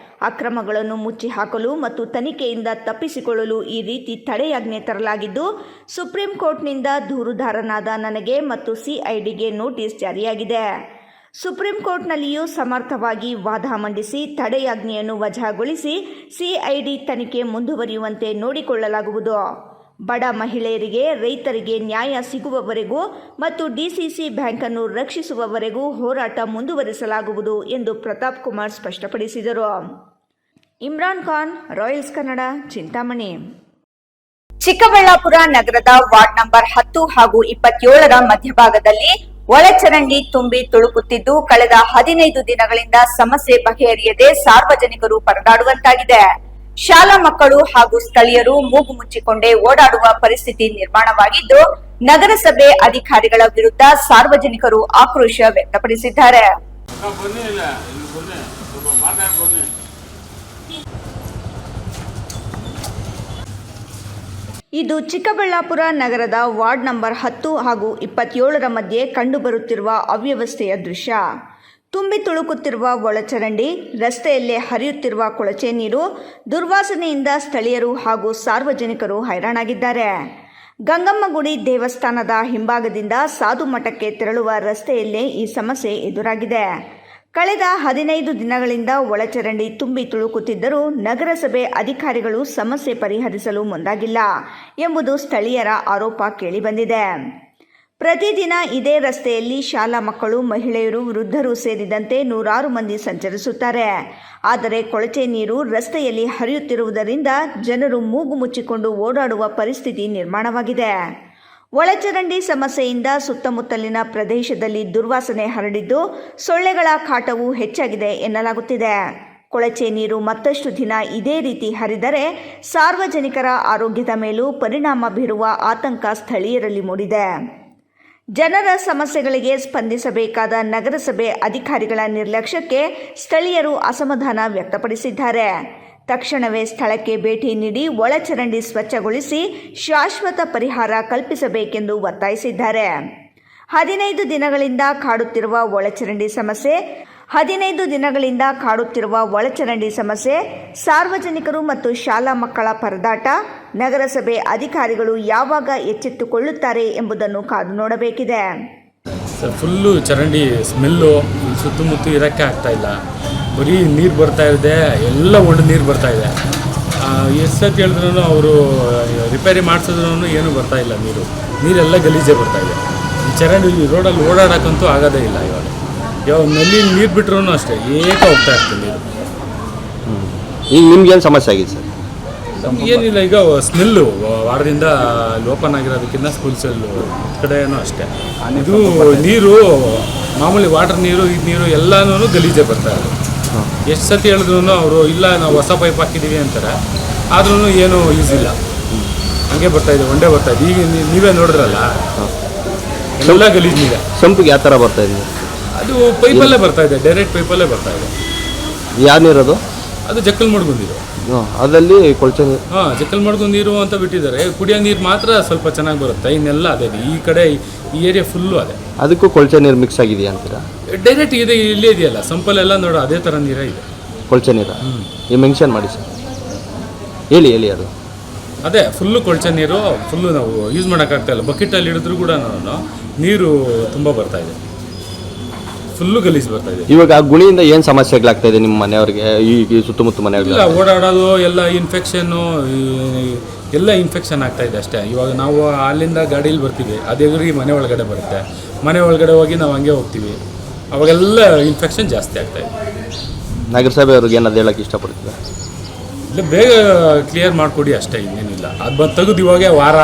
ಅಕ್ರಮಗಳನ್ನು ಮುಚ್ಚಿ ಹಾಕಲು ಮತ್ತು ತನಿಖೆಯಿಂದ ತಪ್ಪಿಸಿಕೊಳ್ಳಲು ಈ ರೀತಿ ತಡೆಯಾಜ್ಞೆ ತರಲಾಗಿದ್ದು, ಸುಪ್ರೀಂ ಕೋರ್ಟ್ನಿಂದ ದೂರುದಾರನಾದ ನನಗೆ ಮತ್ತು CIDಗೆ ನೋಟಿಸ್ ಜಾರಿಯಾಗಿದೆ. ಸುಪ್ರೀಂ ಕೋರ್ಟ್ನಲ್ಲಿಯೂ ಸಮರ್ಥವಾಗಿ ವಾದ ಮಂಡಿಸಿ ತಡೆಯಾಜ್ಞೆಯನ್ನು ವಜಾಗೊಳಿಸಿ CID ತನಿಖೆ ಮುಂದುವರಿಯುವಂತೆ ನೋಡಿಕೊಳ್ಳಲಾಗುವುದು. ಬಡ ಮಹಿಳೆಯರಿಗೆ, ರೈತರಿಗೆ ನ್ಯಾಯ ಸಿಗುವವರೆಗೂ ಮತ್ತು DCC ಬ್ಯಾಂಕನ್ನು ರಕ್ಷಿಸುವವರೆಗೂ ಹೋರಾಟ ಮುಂದುವರಿಸಲಾಗುವುದು ಎಂದು ಪ್ರತಾಪ್ ಕುಮಾರ್ ಸ್ಪಷ್ಟಪಡಿಸಿದರು. ಇಮ್ರಾನ್ ಖಾನ್, ರಾಯಲ್ಸ್ ಕನ್ನಡ, ಚಿಂತಾಮಣಿ. ಚಿಕ್ಕಬಳ್ಳಾಪುರ ನಗರದ ವಾರ್ಡ್ ನಂಬರ್ 10 ಹಾಗೂ 27ರ ಮಧ್ಯಭಾಗದಲ್ಲಿ ಒಳಚರಂಡಿ ತುಂಬಿ ತುಳುಕುತ್ತಿದ್ದು ಕಳೆದ 15 ದಿನಗಳಿಂದ ಸಮಸ್ಯೆ ಬಗೆಹರಿಯದೆ ಸಾರ್ವಜನಿಕರು ಪರದಾಡುವಂತಾಗಿದೆ. ಶಾಲಾ ಮಕ್ಕಳು ಹಾಗೂ ಸ್ಥಳೀಯರು ಮೂಗು ಮುಚ್ಚಿಕೊಂಡೇ ಓಡಾಡುವ ಪರಿಸ್ಥಿತಿ ನಿರ್ಮಾಣವಾಗಿದ್ದು, ನಗರಸಭೆ ಅಧಿಕಾರಿಗಳ ವಿರುದ್ಧ ಸಾರ್ವಜನಿಕರು ಆಕ್ರೋಶ ವ್ಯಕ್ತಪಡಿಸಿದ್ದಾರೆ. ಇದು ಚಿಕ್ಕಬಳ್ಳಾಪುರ ನಗರದ ವಾರ್ಡ್ ನಂಬರ್ 10 ಹಾಗೂ 27ರ ಮಧ್ಯೆ ಕಂಡುಬರುತ್ತಿರುವ ಅವ್ಯವಸ್ಥೆಯ ದೃಶ್ಯ. ತುಂಬಿ ತುಳುಕುತ್ತಿರುವ ಒಳಚರಂಡಿ, ರಸ್ತೆಯಲ್ಲೇ ಹರಿಯುತ್ತಿರುವ ಕೊಳಚೆ ನೀರು, ದುರ್ವಾಸನೆಯಿಂದ ಸ್ಥಳೀಯರು ಹಾಗೂ ಸಾರ್ವಜನಿಕರು ಹೈರಾಣಾಗಿದ್ದಾರೆ. ಗಂಗಮ್ಮಗುಡಿ ದೇವಸ್ಥಾನದ ಹಿಂಭಾಗದಿಂದ ಸಾಧು ಮಠಕ್ಕೆ ತೆರಳುವ ರಸ್ತೆಯಲ್ಲೇ ಈ ಸಮಸ್ಯೆ ಎದುರಾಗಿದೆ. ಕಳೆದ 15 ದಿನಗಳಿಂದ ಒಳಚರಂಡಿ ತುಂಬಿ ತುಳುಕುತ್ತಿದ್ದರೂ ನಗರಸಭೆ ಅಧಿಕಾರಿಗಳು ಸಮಸ್ಯೆ ಪರಿಹರಿಸಲು ಮುಂದಾಗಿಲ್ಲ ಎಂಬುದು ಸ್ಥಳೀಯರ ಆರೋಪ ಕೇಳಿಬಂದಿದೆ. ಪ್ರತಿದಿನ ಇದೇ ರಸ್ತೆಯಲ್ಲಿ ಶಾಲಾ ಮಕ್ಕಳು, ಮಹಿಳೆಯರು, ವೃದ್ಧರು ಸೇರಿದಂತೆ ನೂರಾರು ಮಂದಿ ಸಂಚರಿಸುತ್ತಾರೆ. ಆದರೆ ಕೊಳಚೆ ನೀರು ರಸ್ತೆಯಲ್ಲಿ ಹರಿಯುತ್ತಿರುವುದರಿಂದ ಜನರು ಮೂಗು ಮುಚ್ಚಿಕೊಂಡು ಓಡಾಡುವ ಪರಿಸ್ಥಿತಿ ನಿರ್ಮಾಣವಾಗಿದೆ. ಒಳಚರಂಡಿ ಸಮಸ್ಯೆಯಿಂದ ಸುತ್ತಮುತ್ತಲಿನ ಪ್ರದೇಶದಲ್ಲಿ ದುರ್ವಾಸನೆ ಹರಡಿದ್ದು ಸೊಳ್ಳೆಗಳ ಕಾಟವೂ ಹೆಚ್ಚಾಗಿದೆ ಎನ್ನಲಾಗುತ್ತಿದೆ. ಕೊಳಚೆ ನೀರು ಮತ್ತಷ್ಟು ದಿನ ಇದೇ ರೀತಿ ಹರಿದರೆ ಸಾರ್ವಜನಿಕರ ಆರೋಗ್ಯದ ಮೇಲೂ ಪರಿಣಾಮ ಬೀರುವ ಆತಂಕ ಸ್ಥಳೀಯರಲ್ಲಿ ಮೂಡಿದೆ. ಜನರ ಸಮಸ್ಯೆಗಳಿಗೆ ಸ್ಪಂದಿಸಬೇಕಾದ ನಗರಸಭೆ ಅಧಿಕಾರಿಗಳ ನಿರ್ಲಕ್ಷ್ಯಕ್ಕೆ ಸ್ಥಳೀಯರು ಅಸಮಾಧಾನ ವ್ಯಕ್ತಪಡಿಸಿದ್ದಾರೆ. ತಕ್ಷಣವೇ ಸ್ಥಳಕ್ಕೆ ಭೇಟಿ ನೀಡಿ ಒಳಚರಂಡಿ ಸ್ವಚ್ಛಗೊಳಿಸಿ ಶಾಶ್ವತ ಪರಿಹಾರ ಕಲ್ಪಿಸಬೇಕೆಂದು ಒತ್ತಾಯಿಸಿದ್ದಾರೆ. 15 ದಿನಗಳಿಂದ ಕಾಡುತ್ತಿರುವ ಒಳಚರಂಡಿ ಸಮಸ್ಯೆ, ಸಾರ್ವಜನಿಕರು ಮತ್ತು ಶಾಲಾ ಮಕ್ಕಳ ಪರದಾಟ, ನಗರಸಭೆ ಅಧಿಕಾರಿಗಳು ಯಾವಾಗ ಎಚ್ಚೆತ್ತುಕೊಳ್ಳುತ್ತಾರೆ ಎಂಬುದನ್ನು ಕಾದು ನೋಡಬೇಕಿದೆ. ಫುಲ್ಲು ಚರಂಡಿ ಸ್ಮೆಲ್ಲು, ಸುತ್ತಮುತ್ತ ಇರೋಕ್ಕೆ ಆಗ್ತಾಯಿಲ್ಲ. ಬರೀ ನೀರು ಬರ್ತಾ ಇದೆ, ಎಲ್ಲ ಒಳ್ಳೆ ನೀರು ಬರ್ತಾ ಇದೆ. ಎಷ್ಟು ಸತಿ ಹೇಳಿದ್ರೂ ಅವರು ರಿಪೇರಿ ಮಾಡಿಸಿದ್ರೂ ಏನೂ ಬರ್ತಾಯಿಲ್ಲ. ನೀರೆಲ್ಲ ಗಲೀಜೆ ಬರ್ತಾಯಿದೆ. ಈ ಚರಂಡಿ ರೋಡಲ್ಲಿ ಓಡಾಡೋಕ್ಕಂತೂ ಆಗೋದೇ ಇಲ್ಲ. ಇವಾಗ ನಲ್ಲಿ ನೀರು ಬಿಟ್ರೂ ಅಷ್ಟೇ ಏಕ ಹೋಗ್ತಾ ಇರ್ತದೆ ನೀರು. ಈಗ ನಿಮ್ಗೇನು ಸಮಸ್ಯೆ ಆಗಿದೆ ಸರ್? ಏನಿಲ್ಲ, ಈಗ ಸ್ಮೆಲ್ಲು ವಾರದಿಂದ ಓಪನ್ ಆಗಿರೋದಕ್ಕಿಂತ ಸ್ಕೂಲ್ಸಲ್ಲು ಕಡೆನೂ ಅಷ್ಟೇ. ಇದು ನೀರು ಮಾಮೂಲಿ ವಾಟರ್ ನೀರು, ಇದು ನೀರು ಎಲ್ಲನೂ ಗಲೀಜೆ ಬರ್ತಾ ಇದೆ. ಎಷ್ಟು ಸತಿ ಹೇಳಿದ್ರು ಅವರು ಇಲ್ಲ ನಾವು ಹೊಸ ಪೈಪ್ ಹಾಕಿದ್ದೀವಿ ಅಂತಾರೆ, ಆದ್ರೂ ಏನೂ ಯೂಸ್ ಇಲ್ಲ, ಹಂಗೆ ಬರ್ತಾಯಿದೆ, ಒಂದೇ ಬರ್ತಾಯಿದೆ. ಈಗ ನೀವೇ ನೋಡಿದ್ರಲ್ಲ, ಎಲ್ಲ ಗಲೀಜು ನೀರೇ. ಸಂಪಿಗೆ ಯಾವ ಥರ ಬರ್ತಾಯಿದೆ? ಅದು ಪೈಪಲ್ಲೇ ಬರ್ತಾಯಿದೆ, ಡೈರೆಕ್ಟ್ ಪೈಪಲ್ಲೇ ಬರ್ತಾಯಿದೆ. ಯಾವ ನೀರದು? ಅದು ಜಕ್ಕಲ್ ಮಡ್ಗು ನೀರು. ಅದರಲ್ಲಿ ಕೊಳಚೆ ನೀರು? ಹಾಂ, ಜಕ್ಕಲ್ ಮಡ್ಗು ನೀರು ಅಂತ ಬಿಟ್ಟಿದ್ದಾರೆ. ಕುಡಿಯೋ ನೀರು ಮಾತ್ರ ಸ್ವಲ್ಪ ಚೆನ್ನಾಗಿ ಬರುತ್ತೆ, ಇನ್ನೆಲ್ಲ ಅದೇ. ಈ ಕಡೆ ಈ ಏರಿಯಾ ಫುಲ್ಲು ಅದೇ. ಅದಕ್ಕೂ ಕೊಳಚೆ ನೀರು ಮಿಕ್ಸ್ ಆಗಿದೆಯಾ ಅಂತೀರಾ? ಡೈರೆಕ್ಟ್ ಇದೆ, ಇಲ್ಲೇ ಇದೆಯಲ್ಲ ಸಂಪಲ್ಲೆಲ್ಲ ನೋಡೋ ಅದೇ ಥರ ನೀರೇ ಇದೆ. ಕೊಳಚೆ ನೀರು ಈ ಮೆನ್ಷನ್ ಮಾಡಿ ಸರ್, ಹೇಳಿ ಅದು. ಅದೇ ಫುಲ್ಲು ಕೊಳಚೆ ನೀರು, ಫುಲ್ಲು ನಾವು ಯೂಸ್ ಮಾಡೋಕ್ಕಾಗ್ತಾಯಿಲ್ಲ. ಬಕೆಟಲ್ಲಿ ಹಿಡಿದ್ರೂ ಕೂಡ ನೀರು ತುಂಬ ಬರ್ತಾಯಿದೆ, ಫುಲ್ಲು ಗಲೀಜು ಬರ್ತಾಯಿದೆ. ಇವಾಗ ಆ ಗುಣಿಯಿಂದ ಏನು ಸಮಸ್ಯೆಗಳಾಗ್ತಾ ಇದೆ ನಿಮ್ಮ ಮನೆಯವ್ರಿಗೆ, ಈ ಸುತ್ತಮುತ್ತ ಮನೆಯವ್ರಿಗೆ? ಇಲ್ಲ, ಓಡಾಡೋದು ಎಲ್ಲ ಇನ್ಫೆಕ್ಷನ್ನು, ಎಲ್ಲ ಇನ್ಫೆಕ್ಷನ್ ಆಗ್ತಾಯಿದೆ ಅಷ್ಟೇ. ಇವಾಗ ನಾವು ಅಲ್ಲಿಂದ ಗಾಡೀಲಿ ಬರ್ತೀವಿ, ಅದೇ ಮನೆ ಒಳಗಡೆ ಬರುತ್ತೆ. ಮನೆ ಒಳಗಡೆ ಹೋಗಿ ನಾವು ಹಂಗೆ ಹೋಗ್ತೀವಿ, ಅವಾಗೆಲ್ಲ ಇನ್ಫೆಕ್ಷನ್ ಜಾಸ್ತಿ ಆಗ್ತಾಯಿದೆ. ನಗರಸಭೆ ಅವ್ರಿಗೆ ಏನಾದ್ರು ಹೇಳೋಕ್ಕೆ ಇಷ್ಟಪಡ್ತೀವಿ? ಇಲ್ಲ, ಬೇಗ ಕ್ಲಿಯರ್ ಮಾಡಿಕೊಡಿ ಅಷ್ಟೇ, ಇನ್ನೇನಿಲ್ಲ. ಅದು ಬಂದು ತೆಗೆದು ಇವಾಗೆ ವಾರ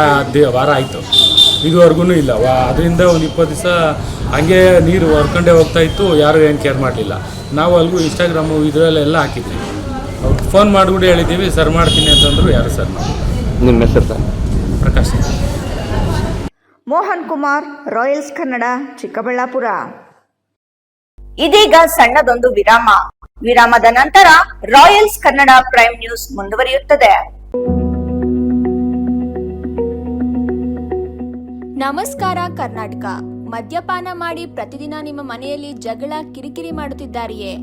ಆಯಿತು, ಇದುವರೆಗೂ ಇಲ್ಲ. ಅದರಿಂದ ಒಂದು 20 ದಿವಸ ಹಂಗೆ ನೀರು ಹೊರ್ಕೊಂಡೇ ಹೋಗ್ತಾಯಿತ್ತು, ಯಾರೂ ಏನು ಕೇರ್ ಮಾಡಲಿಲ್ಲ. ನಾವು ಅಲ್ಲಿಗೂ ಇನ್ಸ್ಟಾಗ್ರಾಮು ಇದರಲ್ಲೆಲ್ಲ ಹಾಕಿದ್ವಿ, ಅವ್ರಿಗೆ ಫೋನ್ ಮಾಡಿಬಿಟ್ಟು ಹೇಳಿದ್ದೀವಿ ಸರ್ ಮಾಡ್ತೀನಿ ಅಂತಂದ್ರು, ಯಾರು ಸರ್ ಮಾಡಿಲ್ಲ. ನಿಮ್ಮ ಹೆಸರು ಸರ್? ಪ್ರಕಾಶ್. ಮೋಹನ್ ಕುಮಾರ್, ರಾಯಲ್ಸ್ ಕನ್ನಡ, ಚಿಕ್ಕಬಳ್ಳಾಪುರ. ಇದೀಗ ಸಣ್ಣದೊಂದು ವಿರಾಮದ ನಂತರ ರಾಯಲ್ಸ್ ಕನ್ನಡ ಪ್ರೈಮ್ ನ್ಯೂಸ್ ಮುಂದುವರಿಯುತ್ತದೆ. ನಮಸ್ಕಾರ ಕರ್ನಾಟಕ. ಮದ್ಯಪಾನ ಮಾಡಿ ಪ್ರತಿದಿನ ನಿಮ್ಮ ಮನೆಯಲ್ಲಿ ಜಗಳ, ಕಿರಿಕಿರಿ ಮಾಡುತ್ತಿದ್ದಾರೆಯೇ?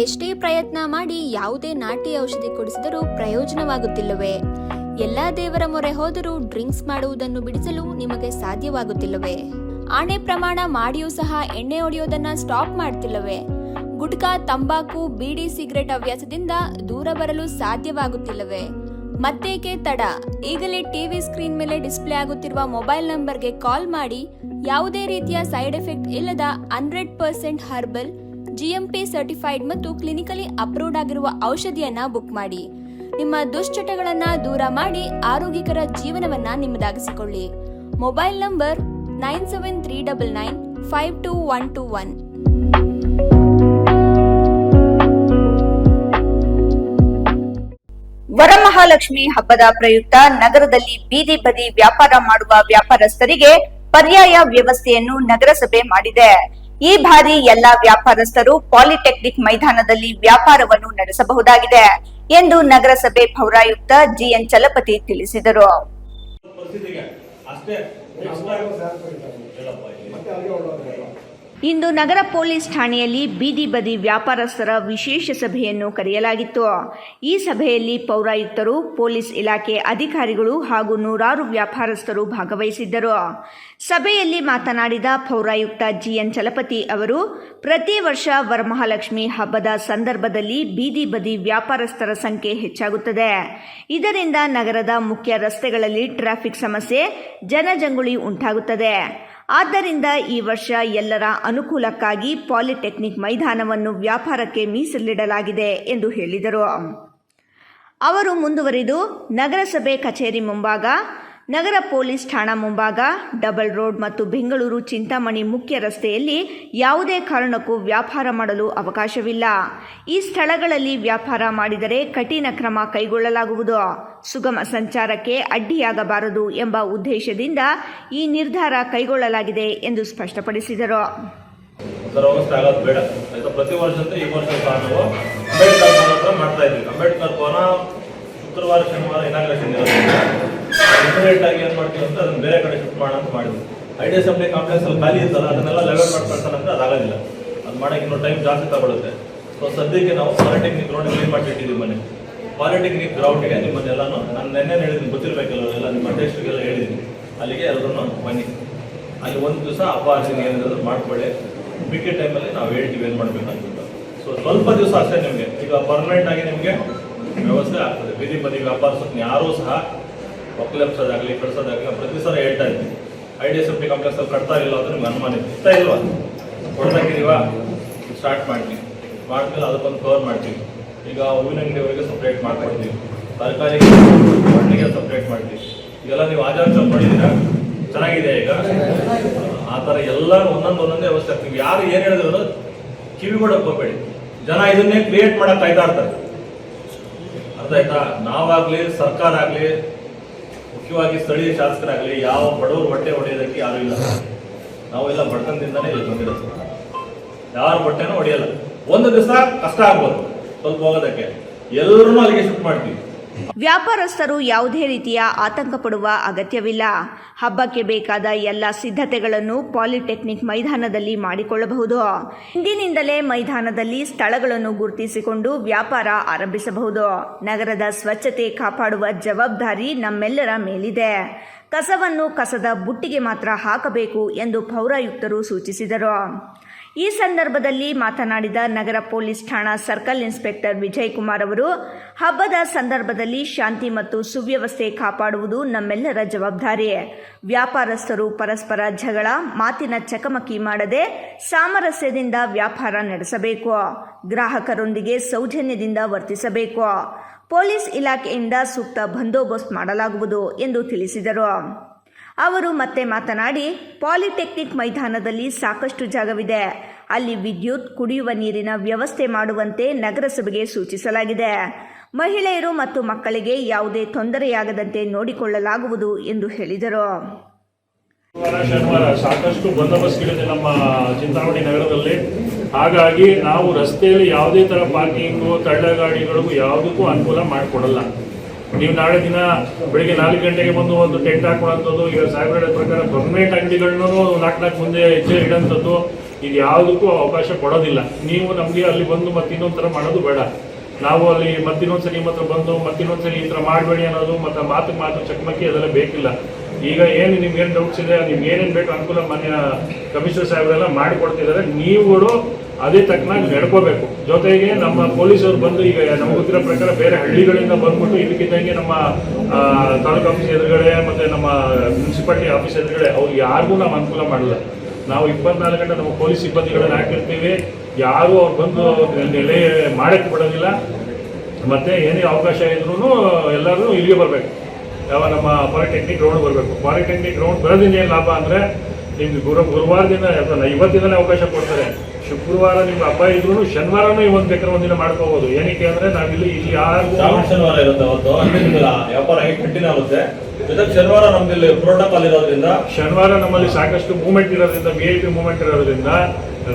ಎಷ್ಟೇ ಪ್ರಯತ್ನ ಮಾಡಿ ಯಾವುದೇ ನಾಟಿ ಔಷಧಿ ಕೊಡಿಸಿದರೂ ಪ್ರಯೋಜನವಾಗುತ್ತಿಲ್ಲವೇ? ಎಲ್ಲಾ ದೇವರ ಮೊರೆ ಹೋದರೂ ಡ್ರಿಂಕ್ಸ್ ಮಾಡುವುದನ್ನು ಬಿಡಿಸಲು ನಿಮಗೆ ಸಾಧ್ಯವಾಗುತ್ತಿಲ್ಲವೇ? ಆಣೆ ಪ್ರಮಾಣ ಮಾಡಿಯೂ ಸಹ ಎಣ್ಣೆ ಹೊಡೆಯೋದನ್ನ ಸ್ಟಾಪ್ ಮಾಡ್ತಿಲ್ಲವೇ? ಗುಟ್ಕಾ, ತಂಬಾಕು, ಬೀಡಿ, ಸಿಗರೆಟ್ ಹವ್ಯಾಸದಿಂದ ದೂರ ಬರಲು ಸಾಧ್ಯವಾಗುತ್ತಿಲ್ಲವೇ? ಮತ್ತೇಕೆ ತಡ? ಈಗಲೇ ಟಿವಿ ಸ್ಕ್ರೀನ್ ಮೇಲೆ ಡಿಸ್ಪ್ಲೇ ಆಗುತ್ತಿರುವ ಮೊಬೈಲ್ ನಂಬರ್ಗೆ ಕಾಲ್ ಮಾಡಿ ಯಾವುದೇ ರೀತಿಯ ಸೈಡ್ ಎಫೆಕ್ಟ್ ಇಲ್ಲದ 100% ಹರ್ಬಲ್, GMP ಸರ್ಟಿಫೈಡ್ ಮತ್ತು ಕ್ಲಿನಿಕಲಿ ಅಪ್ರೂವ್ಡ್ ಆಗಿರುವ ಔಷಧಿಯನ್ನ ಬುಕ್ ಮಾಡಿ. ನಿಮ್ಮ ದುಶ್ಚಟಗಳನ್ನ ದೂರ ಮಾಡಿ ಆರೋಗ್ಯಕರ ಜೀವನವನ್ನ ನಿಮ್ಮದಾಗಿಸಿಕೊಳ್ಳಿ. Mobile number 9739952121. ವರಮಹಾಲಕ್ಷ್ಮಿ ಹಬ್ಬದ ಪ್ರಯುಕ್ತ ನಗರದಲ್ಲಿ ಬೀದಿ ಬದಿ ವ್ಯಾಪಾರ ಮಾಡುವ ವ್ಯಾಪಾರಸ್ಥರಿಗೆ ಪರ್ಯಾಯ ವ್ಯವಸ್ಥೆಯನ್ನು ನಗರಸಭೆ ಮಾಡಿದೆ. ಈ ಬಾರಿ ಎಲ್ಲಾ ವ್ಯಾಪಾರಸ್ಥರು ಪಾಲಿಟೆಕ್ನಿಕ್ ಮೈದಾನದಲ್ಲಿ ವ್ಯಾಪಾರವನ್ನು ನಡೆಸಬಹುದಾಗಿದೆ ಎಂದು ನಗರಸಭೆ ಪೌರಾಯುಕ್ತ GN ಚಲಪತಿ ತಿಳಿಸಿದರು. ಇಂದು ನಗರ ಪೊಲೀಸ್ ಠಾಣೆಯಲ್ಲಿ ಬೀದಿ ಬದಿ ವ್ಯಾಪಾರಸ್ಥರ ವಿಶೇಷ ಸಭೆಯನ್ನು ಕರೆಯಲಾಗಿತ್ತು. ಈ ಸಭೆಯಲ್ಲಿ ಪೌರಾಯುಕ್ತರು, ಪೊಲೀಸ್ ಇಲಾಖೆ ಅಧಿಕಾರಿಗಳು ಹಾಗೂ ನೂರಾರು ವ್ಯಾಪಾರಸ್ಥರು ಭಾಗವಹಿಸಿದ್ದರು. ಸಭೆಯಲ್ಲಿ ಮಾತನಾಡಿದ ಪೌರಾಯುಕ್ತ GN ಚಲಪತಿ ಅವರು, ಪ್ರತಿ ವರ್ಷ ವರಮಹಾಲಕ್ಷ್ಮಿ ಹಬ್ಬದ ಸಂದರ್ಭದಲ್ಲಿ ಬೀದಿ ಬದಿ ವ್ಯಾಪಾರಸ್ಥರ ಸಂಖ್ಯೆ ಹೆಚ್ಚಾಗುತ್ತದೆ. ಇದರಿಂದ ನಗರದ ಮುಖ್ಯ ರಸ್ತೆಗಳಲ್ಲಿ ಟ್ರಾಫಿಕ್ ಸಮಸ್ಯೆ, ಜನಜಂಗುಳಿ ಉಂಟಾಗುತ್ತದೆ. ಆದ್ದರಿಂದ ಈ ವರ್ಷ ಎಲ್ಲರ ಅನುಕೂಲಕ್ಕಾಗಿ ಪಾಲಿಟೆಕ್ನಿಕ್ ಮೈದಾನವನ್ನು ವ್ಯಾಪಾರಕ್ಕೆ ಮೀಸಲಿಡಲಾಗಿದೆ ಎಂದು ಹೇಳಿದರು. ಅವರು ಮುಂದುವರಿದು, ನಗರಸಭೆ ಕಚೇರಿ ಮುಂಭಾಗ, ನಗರ ಪೊಲೀಸ್ ಠಾಣಾ ಮುಂಭಾಗ, ಡಬಲ್ ರೋಡ್ ಮತ್ತು ಬೆಂಗಳೂರು ಚಿಂತಾಮಣಿ ಮುಖ್ಯ ರಸ್ತೆಯಲ್ಲಿ ಯಾವುದೇ ಕಾರಣಕ್ಕೂ ವ್ಯಾಪಾರ ಮಾಡಲು ಅವಕಾಶವಿಲ್ಲ. ಈ ಸ್ಥಳಗಳಲ್ಲಿ ವ್ಯಾಪಾರ ಮಾಡಿದರೆ ಕಠಿಣ ಕ್ರಮ ಕೈಗೊಳ್ಳಲಾಗುವುದು. ಸುಗಮ ಸಂಚಾರಕ್ಕೆ ಅಡ್ಡಿಯಾಗಬಾರದು ಎಂಬ ಉದ್ದೇಶದಿಂದ ಈ ನಿರ್ಧಾರ ಕೈಗೊಳ್ಳಲಾಗಿದೆ ಎಂದು ಸ್ಪಷ್ಟಪಡಿಸಿದರು. ಪ್ರತಿ ವರ್ಷದಂತೆ ಈ ವರ್ಷ ಸಹ ನಾವು ಅಂಬೇಡ್ಕರ್ ಭವನ ಹತ್ರ ಮಾಡ್ತಾ ಇದ್ವಿ. ಅಂಬೇಡ್ಕರ್ ಭವನ ಶುಕ್ರವಾರ ಶನಿವಾರ ಇನಾಗ್ರೇಷನ್ ಇರೋದ್ರಿಂದ ಇಮಿಡಿಯೇಟ್ ಆಗಿ ಏನು ಮಾಡ್ತೀವಿ ಅಂತ ಅದನ್ನ ಬೇರೆ ಕಡೆ ಶಿಫ್ಟ್ ಮಾಡೋಣ ಅಂತ ಮಾಡಿದ್ವಿ. ಐಡಿ ಅಸೆಂಬ್ಲಿ ಕಾಂಪ್ಲೆಕ್ಸ್ ಅಲ್ಲಿ ಖಾಲಿ ಇರ್ತಲ್ಲ, ಅದನ್ನೆಲ್ಲ ಲೆವೆಲ್ ಮಾಡ್ಕೊಳ್ತಾನೆ ಅಂದ್ರೆ ಅದಾಗೋದಿಲ್ಲ. ಅದು ಮಾಡೋಕೆ ಇನ್ನೂ ಟೈಮ್ ಜಾಸ್ತಿ ತಗೊಳುತ್ತೆ. ಸೊ ಸದ್ಯಕ್ಕೆ ನಾವು ಪಾಲಿಟೆಕ್ನಿಕ್ ಗ್ರೌಂಡ್ ಕ್ಲೀನ್ ಮಾಡಿಟ್ಟಿದ್ದೀವಿ. ಮನೆ ಪಾಲಿಟೆಕ್ನಿಕ್ ಗ್ರೌಂಡ್ಗೆ ನಿಮ್ಮನ್ನೆಲ್ಲಾನು ನಾನು ನೆನ್ನೆ ಹೇಳಿದ್ದೀನಿ, ಗೊತ್ತಿರಬೇಕಲ್ಲ, ಎಲ್ಲ ನಿಮ್ಮ ಅಧ್ಯಕ್ಷರಿಗೆಲ್ಲ ಹೇಳಿದ್ದೀನಿ, ಅಲ್ಲಿಗೆ ಎಲ್ಲರೂ ಬನ್ನಿ. ಅಲ್ಲಿ ಒಂದು ದಿವಸ ಹಬ್ಬ ಆಚರಣೆ ಏನಾದರೂ ಮಾಡ್ಕೊಳ್ಳಿ. ಮಿಕ್ಕಿ ಟೈಮಲ್ಲಿ ನಾವು ಹೇಳ್ತೀವಿ ಏನು ಮಾಡಬೇಕಂತ. ಸೊ ಸ್ವಲ್ಪ ದಿವಸ ಅಷ್ಟೇ ನಿಮಗೆ ಈಗ ಪರ್ಮನೆಂಟ್ ಆಗಿ ನಿಮಗೆ ವ್ಯವಸ್ಥೆ ಆಗ್ತದೆ. ಬೀದಿ ಬದಿ ವ್ಯಾಪಾರಸ್ಥರು ಯಾರೂ ಸಹ ಒಕ್ಕಲೆಪ್ಸೋದಾಗಲಿ ಕಳಿಸೋದಾಗಲಿ ಪ್ರತಿ ಸಲ ಹೇಳ್ತಾ ಇದ್ವಿ. ಐಡಿ ಅಸೆಂಬ್ಲಿ ಕಾಂಪ್ಲೆಕ್ಸ್ ಅಲ್ಲಿ ಕಟ್ತಾ ಇಲ್ಲ ಅಂತ ನಿಮ್ಗೆ ಅನುಮಾನ ಇಷ್ಟ ಇಲ್ವಾ? ಕೊಡ್ದಾಕಿದೀವಾ? ಸ್ಟಾರ್ಟ್ ಮಾಡ್ತೀವಿ. ಮಾಡ್ಮೇಲೆ ಅದಕ್ಕೊಂದು ಕವರ್ ಮಾಡ್ತೀವಿ. ಈಗ ಹೂವಿನ ಅಂಗಡಿಯವರಿಗೆ ಸಪ್ರೇಟ್ ಮಾಡ್ಕೊಡ್ತೀವಿ, ತರಕಾರಿ ಹಣ್ಣಿಗೆ ಸಪ್ರೇಟ್ ಮಾಡ್ತೀವಿ. ಈಗೆಲ್ಲ ನೀವು ಆಜಾರ ಮಾಡಿದ್ದೀರಾ, ಚೆನ್ನಾಗಿದೆ. ಈಗ ಆ ಥರ ಎಲ್ಲ ಒಂದೊಂದೇ ವ್ಯವಸ್ಥೆ ಆಗ್ತೀವಿ. ಯಾರು ಏನು ಹೇಳಿದ್ರು ಕಿವಿ ಕೂಡ ಹೋಗ್ಬೇಡಿ. ಜನ ಇದನ್ನೇ ಕ್ರಿಯೇಟ್ ಮಾಡಕ್ ಕಾಯ್ತಾ ಇರ್ತಾರೆ. ಅರ್ಥ ಆಯ್ತಾ? ನಾವಾಗ್ಲಿ, ಸರ್ಕಾರ ಆಗ್ಲಿ, ಮುಖ್ಯವಾಗಿ ಸ್ಥಳೀಯ ಶಾಸಕರಾಗಲಿ, ಯಾವ ಬಡವರು ಹೊಟ್ಟೆ ಹೊಡೆಯೋದಕ್ಕೆ ಯಾರು ಇಲ್ಲ. ನಾವೆಲ್ಲ ಬಡತನದಿಂದನೇ ಇಲ್ಲಿ ಬಂದಿರೋದು. ಯಾರ ಹೊಟ್ಟೆನೂ ಹೊಡೆಯಲ್ಲ. ಒಂದು ದಿವಸ ಕಷ್ಟ ಆಗ್ಬೋದು ಸ್ವಲ್ಪ ಹೋಗೋದಕ್ಕೆ, ಎಲ್ಲರೂ ಅಲ್ಲಿಗೆ ಶಿಫ್ಟ್ ಮಾಡ್ತೀವಿ. ವ್ಯಾಪಾರಸ್ಥರು ಯಾವುದೇ ರೀತಿಯ ಆತಂಕ ಪಡುವ ಅಗತ್ಯವಿಲ್ಲ. ಹಬ್ಬಕ್ಕೆ ಬೇಕಾದ ಎಲ್ಲ ಸಿದ್ಧತೆಗಳನ್ನು ಪಾಲಿಟೆಕ್ನಿಕ್ ಮೈದಾನದಲ್ಲಿ ಮಾಡಿಕೊಳ್ಳಬಹುದು. ಇಂದಿನಿಂದಲೇ ಮೈದಾನದಲ್ಲಿ ಸ್ಥಳಗಳನ್ನು ಗುರುತಿಸಿಕೊಂಡು ವ್ಯಾಪಾರ ಆರಂಭಿಸಬಹುದು. ನಗರದ ಸ್ವಚ್ಛತೆ ಕಾಪಾಡುವ ಜವಾಬ್ದಾರಿ ನಮ್ಮೆಲ್ಲರ ಮೇಲಿದೆ. ಕಸವನ್ನು ಕಸದ ಬುಟ್ಟಿಗೆ ಮಾತ್ರ ಹಾಕಬೇಕು ಎಂದು ಪೌರಾಯುಕ್ತರು ಸೂಚಿಸಿದರು. ಈ ಸಂದರ್ಭದಲ್ಲಿ ಮಾತನಾಡಿದ ನಗರ ಪೊಲೀಸ್ ಠಾಣಾ ಸರ್ಕಲ್ ಇನ್ಸ್ಪೆಕ್ಟರ್ ವಿಜಯ್ ಕುಮಾರ್ ಅವರು, ಹಬ್ಬದ ಸಂದರ್ಭದಲ್ಲಿ ಶಾಂತಿ ಮತ್ತು ಸುವ್ಯವಸ್ಥೆ ಕಾಪಾಡುವುದು ನಮ್ಮೆಲ್ಲರ ಜವಾಬ್ದಾರಿ. ವ್ಯಾಪಾರಸ್ಥರು ಪರಸ್ಪರ ಜಗಳ, ಮಾತಿನ ಚಕಮಕಿ ಮಾಡದೆ ಸಾಮರಸ್ಯದಿಂದ ವ್ಯಾಪಾರ ನಡೆಸಬೇಕು. ಗ್ರಾಹಕರೊಂದಿಗೆ ಸೌಜನ್ಯದಿಂದ ವರ್ತಿಸಬೇಕು. ಪೊಲೀಸ್ ಇಲಾಖೆಯಿಂದ ಸೂಕ್ತ ಬಂದೋಬಸ್ತ್ ಮಾಡಲಾಗುವುದು ಎಂದು ತಿಳಿಸಿದರು. ಅವರು ಮತ್ತೆ ಮಾತನಾಡಿ, ಪಾಲಿಟೆಕ್ನಿಕ್ ಮೈದಾನದಲ್ಲಿ ಸಾಕಷ್ಟು ಜಾಗವಿದೆ. ಅಲ್ಲಿ ವಿದ್ಯುತ್, ಕುಡಿಯುವ ನೀರಿನ ವ್ಯವಸ್ಥೆ ಮಾಡುವಂತೆ ನಗರಸಭೆಗೆ ಸೂಚಿಸಲಾಗಿದೆ. ಮಹಿಳೆಯರು ಮತ್ತು ಮಕ್ಕಳಿಗೆ ಯಾವುದೇ ತೊಂದರೆಯಾಗದಂತೆ ನೋಡಿಕೊಳ್ಳಲಾಗುವುದು ಎಂದು ಹೇಳಿದರು. ಶನಿವಾರ ಸಾಕಷ್ಟು ಬಂದೋಬಸ್ತ್ಗಳಿದೆ ನಮ್ಮ ಚಿಂತಾಮಣಿ ನಗರದಲ್ಲಿ. ಹಾಗಾಗಿ ನಾವು ರಸ್ತೆಯಲ್ಲಿ ಯಾವುದೇ ತರ ಪಾರ್ಕಿಂಗು, ತಳ್ಳಗಾಡಿಗಳಿಗೂ ಯಾವುದಕ್ಕೂ ಅನುಕೂಲ ಮಾಡಿಕೊಡಲ್ಲ. ನೀವು ನಾಳೆ ದಿನ ಬೆಳಿಗ್ಗೆ 4 ಗಂಟೆಗೆ ಬಂದು ಒಂದು ಟೆಂಟ್ ಹಾಕೊಳ್ಳೋಂಥದ್ದು, ಈಗ ಸಾಹೇಬ್ರ ಪ್ರಕಾರ ಪರ್ಮನೆಂಟ್ ಅಂಗಡಿಗಳನ್ನೂ 4 ಮುಂದೆ ಹೆಜ್ಜೆ ಇಡೋಂಥದ್ದು, ಇದು ಯಾವುದಕ್ಕೂ ಅವಕಾಶ ಕೊಡೋದಿಲ್ಲ. ನೀವು ನಮಗೆ ಅಲ್ಲಿ ಬಂದು ಮತ್ತೆ ಇನ್ನೊಂದು ಥರ ಮಾಡೋದು ಬೇಡ. ನಾವು ಅಲ್ಲಿ ಮತ್ತಿನ್ನೊಂದ್ಸರಿ ನಿಮ್ಮ ಹತ್ರ ಬಂದು ಮತ್ತಿನ್ನೊಂದ್ಸರಿ ಈ ಥರ ಮಾಡಬೇಡಿ ಅನ್ನೋದು, ಮತ್ತು ಮಾತು ಚಕಮಕಿ ಅದೆಲ್ಲ ಬೇಕಿಲ್ಲ. ಈಗ ಏನು ನಿಮ್ಗೇನು ಡೌಟ್ಸ್ ಇದೆ, ನಿಮ್ಗೆ ಏನೇನು ಬೇಕು ಅನುಕೂಲ ಮಾನ್ಯ ಕಮಿಷನರ್ ಸಾಹೇಬರೆಲ್ಲ ಮಾಡಿಕೊಡ್ತಿದ್ದಾರೆ. ನೀವುಗಳು ಅದೇ ತಕ್ಕನಾಗಿ ನಡ್ಕೋಬೇಕು. ಜೊತೆಗೆ ನಮ್ಮ ಪೊಲೀಸರು ಬಂದು, ಈಗ ನಮ್ಗೆ ಗೊತ್ತಿರೋ ಪ್ರಕಾರ ಬೇರೆ ಹಳ್ಳಿಗಳಿಂದ ಬಂದ್ಬಿಟ್ಟು ಇದಕ್ಕಿದ್ದಂಗೆ ನಮ್ಮ ತಾಲೂಕು ಆಫೀಸ್ ಎದುರುಗಡೆ ಮತ್ತು ನಮ್ಮ ಮುನ್ಸಿಪಾಲಿಟಿ ಆಫೀಸ್ ಎದುರುಗಡೆ ಅವ್ರಿಗೆ ಯಾರಿಗೂ ನಾವು ಅನುಕೂಲ ಮಾಡಲ್ಲ. ನಾವು 24 ಗಂಟೆ ನಮ್ಮ ಪೊಲೀಸ್ ಸಿಬ್ಬಂದಿಗಳನ್ನ ಹಾಕಿರ್ತೀವಿ. ಯಾರು ಅವ್ರು ಬಂದು ನೆಲೆ ಮಾಡೋಕ್ಕೆ ಬಿಡೋದಿಲ್ಲ. ಮತ್ತು ಏನೇ ಅವಕಾಶ ಇದ್ರೂ ಎಲ್ಲರೂ ಇಲ್ಲಿಗೆ ಬರಬೇಕು. ಯಾವ ನಮ್ಮ ಪಾಲಿಟೆಕ್ನಿಕ್ ಗ್ರೌಂಡ್ ಬರಬೇಕು. ಪಾಲಿಟೆಕ್ನಿಕ್ ಗ್ರೌಂಡ್ ಬರೋದ್ರಿಂದ ಏನು ಲಾಭ ಅಂದರೆ, ನಿಮ್ಗೆ ಗುರುವಾರದಿಂದ ಇವತ್ತಿಂದಲೇ ಅವಕಾಶ ಕೊಡ್ತಾರೆ. ಶುಕ್ರವಾರ ನಿಮ್ಗೆ ಹಬ್ಬ ಇದ್ರೂ ಶನಿವಾರನೂ ಬೇಕಾದ್ರೆ ಒಂದಿನ ಮಾಡ್ಕೋಬಹುದು. ಏನಕ್ಕೆ ಅಂದ್ರೆ ನಾವಿಲ್ಲಿ ಯಾರು ಶನಿವಾರ ಇರುತ್ತೆ ಅವತ್ತು ವ್ಯಾಪಾರ ಕಂಟಿನ್ಯೂ ಆಗುತ್ತೆ. ಜೊತೆಗೆ ಶನಿವಾರ ನಮ್ದಲ್ಲಿ ಪ್ರೋಟೋಕಾಲ್ ಇರೋದ್ರಿಂದ, ಶನಿವಾರ ನಮ್ಮಲ್ಲಿ ಸಾಕಷ್ಟು ಮೂವ್ಮೆಂಟ್ ಇರೋದ್ರಿಂದ, VIP ಮೂವ್ಮೆಂಟ್ ಇರೋದ್ರಿಂದ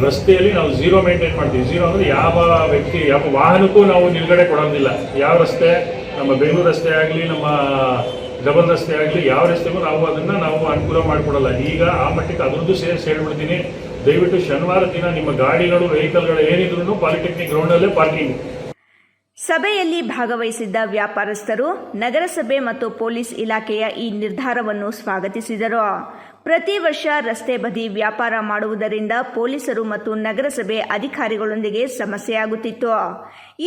ರಸ್ತೆಯಲ್ಲಿ ನಾವು 0 ಮೇಂಟೈನ್ ಮಾಡ್ತೀವಿ. 0 ಅಂದ್ರೆ ಯಾವ ವ್ಯಕ್ತಿ, ಯಾವ ವಾಹನಕ್ಕೂ ನಾವು ನಿಲ್ಗಡೆ ಕೊಡೋದಿಲ್ಲ. ಯಾವ ರಸ್ತೆ, ನಮ್ಮ ಬೆಂಗಳೂರು ರಸ್ತೆ ಆಗಲಿ, ನಮ್ಮ ಡಬಲ್ ರಸ್ತೆ ಆಗಲಿ, ಯಾವ ರಸ್ತೆಗೂ ನಾವು ಅದನ್ನು ಅನುಕೂಲ ಮಾಡಿಕೊಡಲ್ಲ. ಈಗ ಆ ಮಟ್ಟಕ್ಕೆ ಅದ್ರದ್ದು ಸೇರಿಸಿ ಹೇಳ್ಬಿಡ್ತೀನಿ. ದಯವಿಟ್ಟು ಶನಿವಾರ ದಿನ ನಿಮ್ಮ ಗಾಡಿಗಳು ವೆಹಿಕಲ್ಗಳು ಏನಿದ್ರು ಪಾಲಿಟೆಕ್ನಿಕ್ ಗ್ರೌಂಡಲ್ಲೇ ಪಾರ್ಕಿಂಗ್. ಸಭೆಯಲ್ಲಿ ಭಾಗವಹಿಸಿದ್ದ ವ್ಯಾಪಾರಸ್ಥರು ನಗರಸಭೆ ಮತ್ತು ಪೊಲೀಸ್ ಇಲಾಖೆಯ ಈ ನಿರ್ಧಾರವನ್ನು ಸ್ವಾಗತಿಸಿದರು. ಪ್ರತಿ ವರ್ಷ ರಸ್ತೆ ಬದಿ ವ್ಯಾಪಾರ ಮಾಡುವುದರಿಂದ ಪೊಲೀಸರು ಮತ್ತು ನಗರಸಭೆ ಅಧಿಕಾರಿಗಳೊಂದಿಗೆ ಸಮಸ್ಯೆಯಾಗುತ್ತಿತ್ತು.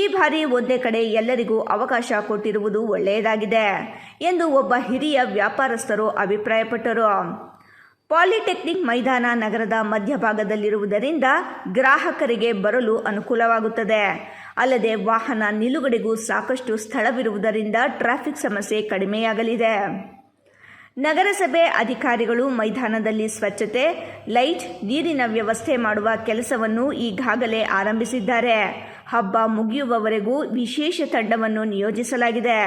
ಈ ಬಾರಿ ಒಂದೇ ಕಡೆ ಎಲ್ಲರಿಗೂ ಅವಕಾಶ ಕೊಟ್ಟಿರುವುದು ಒಳ್ಳೆಯದಾಗಿದೆ ಎಂದು ಒಬ್ಬ ಹಿರಿಯ ವ್ಯಾಪಾರಸ್ಥರು ಅಭಿಪ್ರಾಯಪಟ್ಟರು. ಪಾಲಿಟೆಕ್ನಿಕ್ ಮೈದಾನ ನಗರದ ಮಧ್ಯಭಾಗದಲ್ಲಿರುವುದರಿಂದ ಗ್ರಾಹಕರಿಗೆ ಬರಲು ಅನುಕೂಲವಾಗುತ್ತದೆ. ಅಲ್ಲದೆ ವಾಹನ ನಿಲುಗಡೆಗೂ ಸಾಕಷ್ಟು ಸ್ಥಳವಿರುವುದರಿಂದ ಟ್ರಾಫಿಕ್ ಸಮಸ್ಯೆ ಕಡಿಮೆಯಾಗಲಿದೆ. ನಗರಸಭೆ ಅಧಿಕಾರಿಗಳು ಮೈದಾನದಲ್ಲಿ ಸ್ವಚ್ಛತೆ, ಲೈಟ್, ನೀರಿನ ವ್ಯವಸ್ಥೆ ಮಾಡುವ ಕೆಲಸವನ್ನು ಈಗಾಗಲೇ ಆರಂಭಿಸಿದ್ದಾರೆ. ಹಬ್ಬ ಮುಗಿಯುವವರೆಗೂ ವಿಶೇಷ ತಂಡವನ್ನು ನಿಯೋಜಿಸಲಾಗಿದೆ.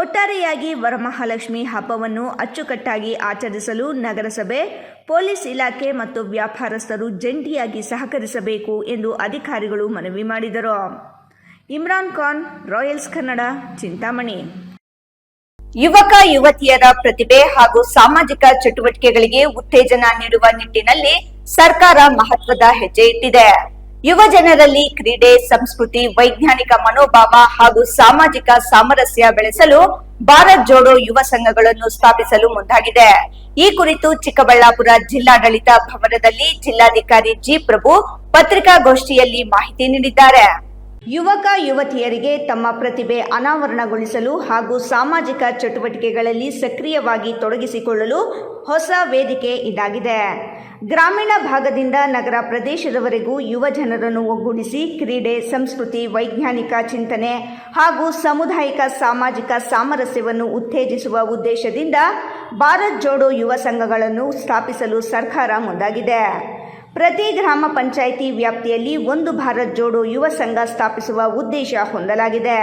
ಒಟ್ಟಾರೆಯಾಗಿ ವರಮಹಾಲಕ್ಷ್ಮಿ ಹಬ್ಬವನ್ನು ಅಚ್ಚುಕಟ್ಟಾಗಿ ಆಚರಿಸಲು ನಗರಸಭೆ, ಪೊಲೀಸ್ ಇಲಾಖೆ ಮತ್ತು ವ್ಯಾಪಾರಸ್ಥರು ಜಂಟಿಯಾಗಿ ಸಹಕರಿಸಬೇಕು ಎಂದು ಅಧಿಕಾರಿಗಳು ಮನವಿ ಮಾಡಿದರು. ಇಮ್ರಾನ್ ಖಾನ್, ರಾಯಲ್ಸ್ ಕನ್ನಡ, ಚಿಂತಾಮಣಿ. ಯುವಕ ಯುವತಿಯರ ಪ್ರತಿಭೆ ಹಾಗೂ ಸಾಮಾಜಿಕ ಚಟುವಟಿಕೆಗಳಿಗೆ ಉತ್ತೇಜನ ನೀಡುವ ನಿಟ್ಟಿನಲ್ಲಿ ಸರ್ಕಾರ ಮಹತ್ವದ ಹೆಜ್ಜೆ ಇಟ್ಟಿದೆ. ಯುವ ಜನರಲ್ಲಿ ಕ್ರೀಡೆ, ಸಂಸ್ಕೃತಿ, ವೈಜ್ಞಾನಿಕ ಮನೋಭಾವ ಹಾಗೂ ಸಾಮಾಜಿಕ ಸಾಮರಸ್ಯ ಬೆಳೆಸಲು ಭಾರತ್ ಜೋಡೋ ಯುವ ಸಂಘಗಳನ್ನು ಸ್ಥಾಪಿಸಲು ಮುಂದಾಗಿದೆ. ಈ ಕುರಿತು ಚಿಕ್ಕಬಳ್ಳಾಪುರ ಜಿಲ್ಲಾಡಳಿತ ಭವನದಲ್ಲಿ ಜಿಲ್ಲಾಧಿಕಾರಿ ಜಿ ಪ್ರಭು ಪತ್ರಿಕಾಗೋಷ್ಠಿಯಲ್ಲಿ ಮಾಹಿತಿ ನೀಡಿದ್ದಾರೆ. ಯುವಕ ಯುವತಿಯರಿಗೆ ತಮ್ಮ ಪ್ರತಿಭೆ ಅನಾವರಣಗೊಳಿಸಲು ಹಾಗೂ ಸಾಮಾಜಿಕ ಚಟುವಟಿಕೆಗಳಲ್ಲಿ ಸಕ್ರಿಯವಾಗಿ ತೊಡಗಿಸಿಕೊಳ್ಳಲು ಹೊಸ ವೇದಿಕೆ ಇದಾಗಿದೆ. ಗ್ರಾಮೀಣ ಭಾಗದಿಂದ ನಗರ ಪ್ರದೇಶದವರೆಗೂ ಯುವ ಜನರನ್ನು ಒಗ್ಗೂಡಿಸಿ ಕ್ರೀಡೆ, ಸಂಸ್ಕೃತಿ, ವೈಜ್ಞಾನಿಕ ಚಿಂತನೆ ಹಾಗೂ ಸಾಮುದಾಯಿಕ ಸಾಮಾಜಿಕ ಸಾಮರಸ್ಯವನ್ನು ಉತ್ತೇಜಿಸುವ ಉದ್ದೇಶದಿಂದ ಭಾರತ್ ಜೋಡೋ ಯುವ ಸಂಘಗಳನ್ನು ಸ್ಥಾಪಿಸಲು ಸರ್ಕಾರ ಮುಂದಾಗಿದೆ. ಪ್ರತಿ ಗ್ರಾಮ ಪಂಚಾಯಿತಿ ವ್ಯಾಪ್ತಿಯಲ್ಲಿ ಒಂದು ಭಾರತ್ ಜೋಡೋ ಯುವ ಸಂಘ ಸ್ಥಾಪಿಸುವ ಉದ್ದೇಶ ಹೊಂದಲಾಗಿದೆ.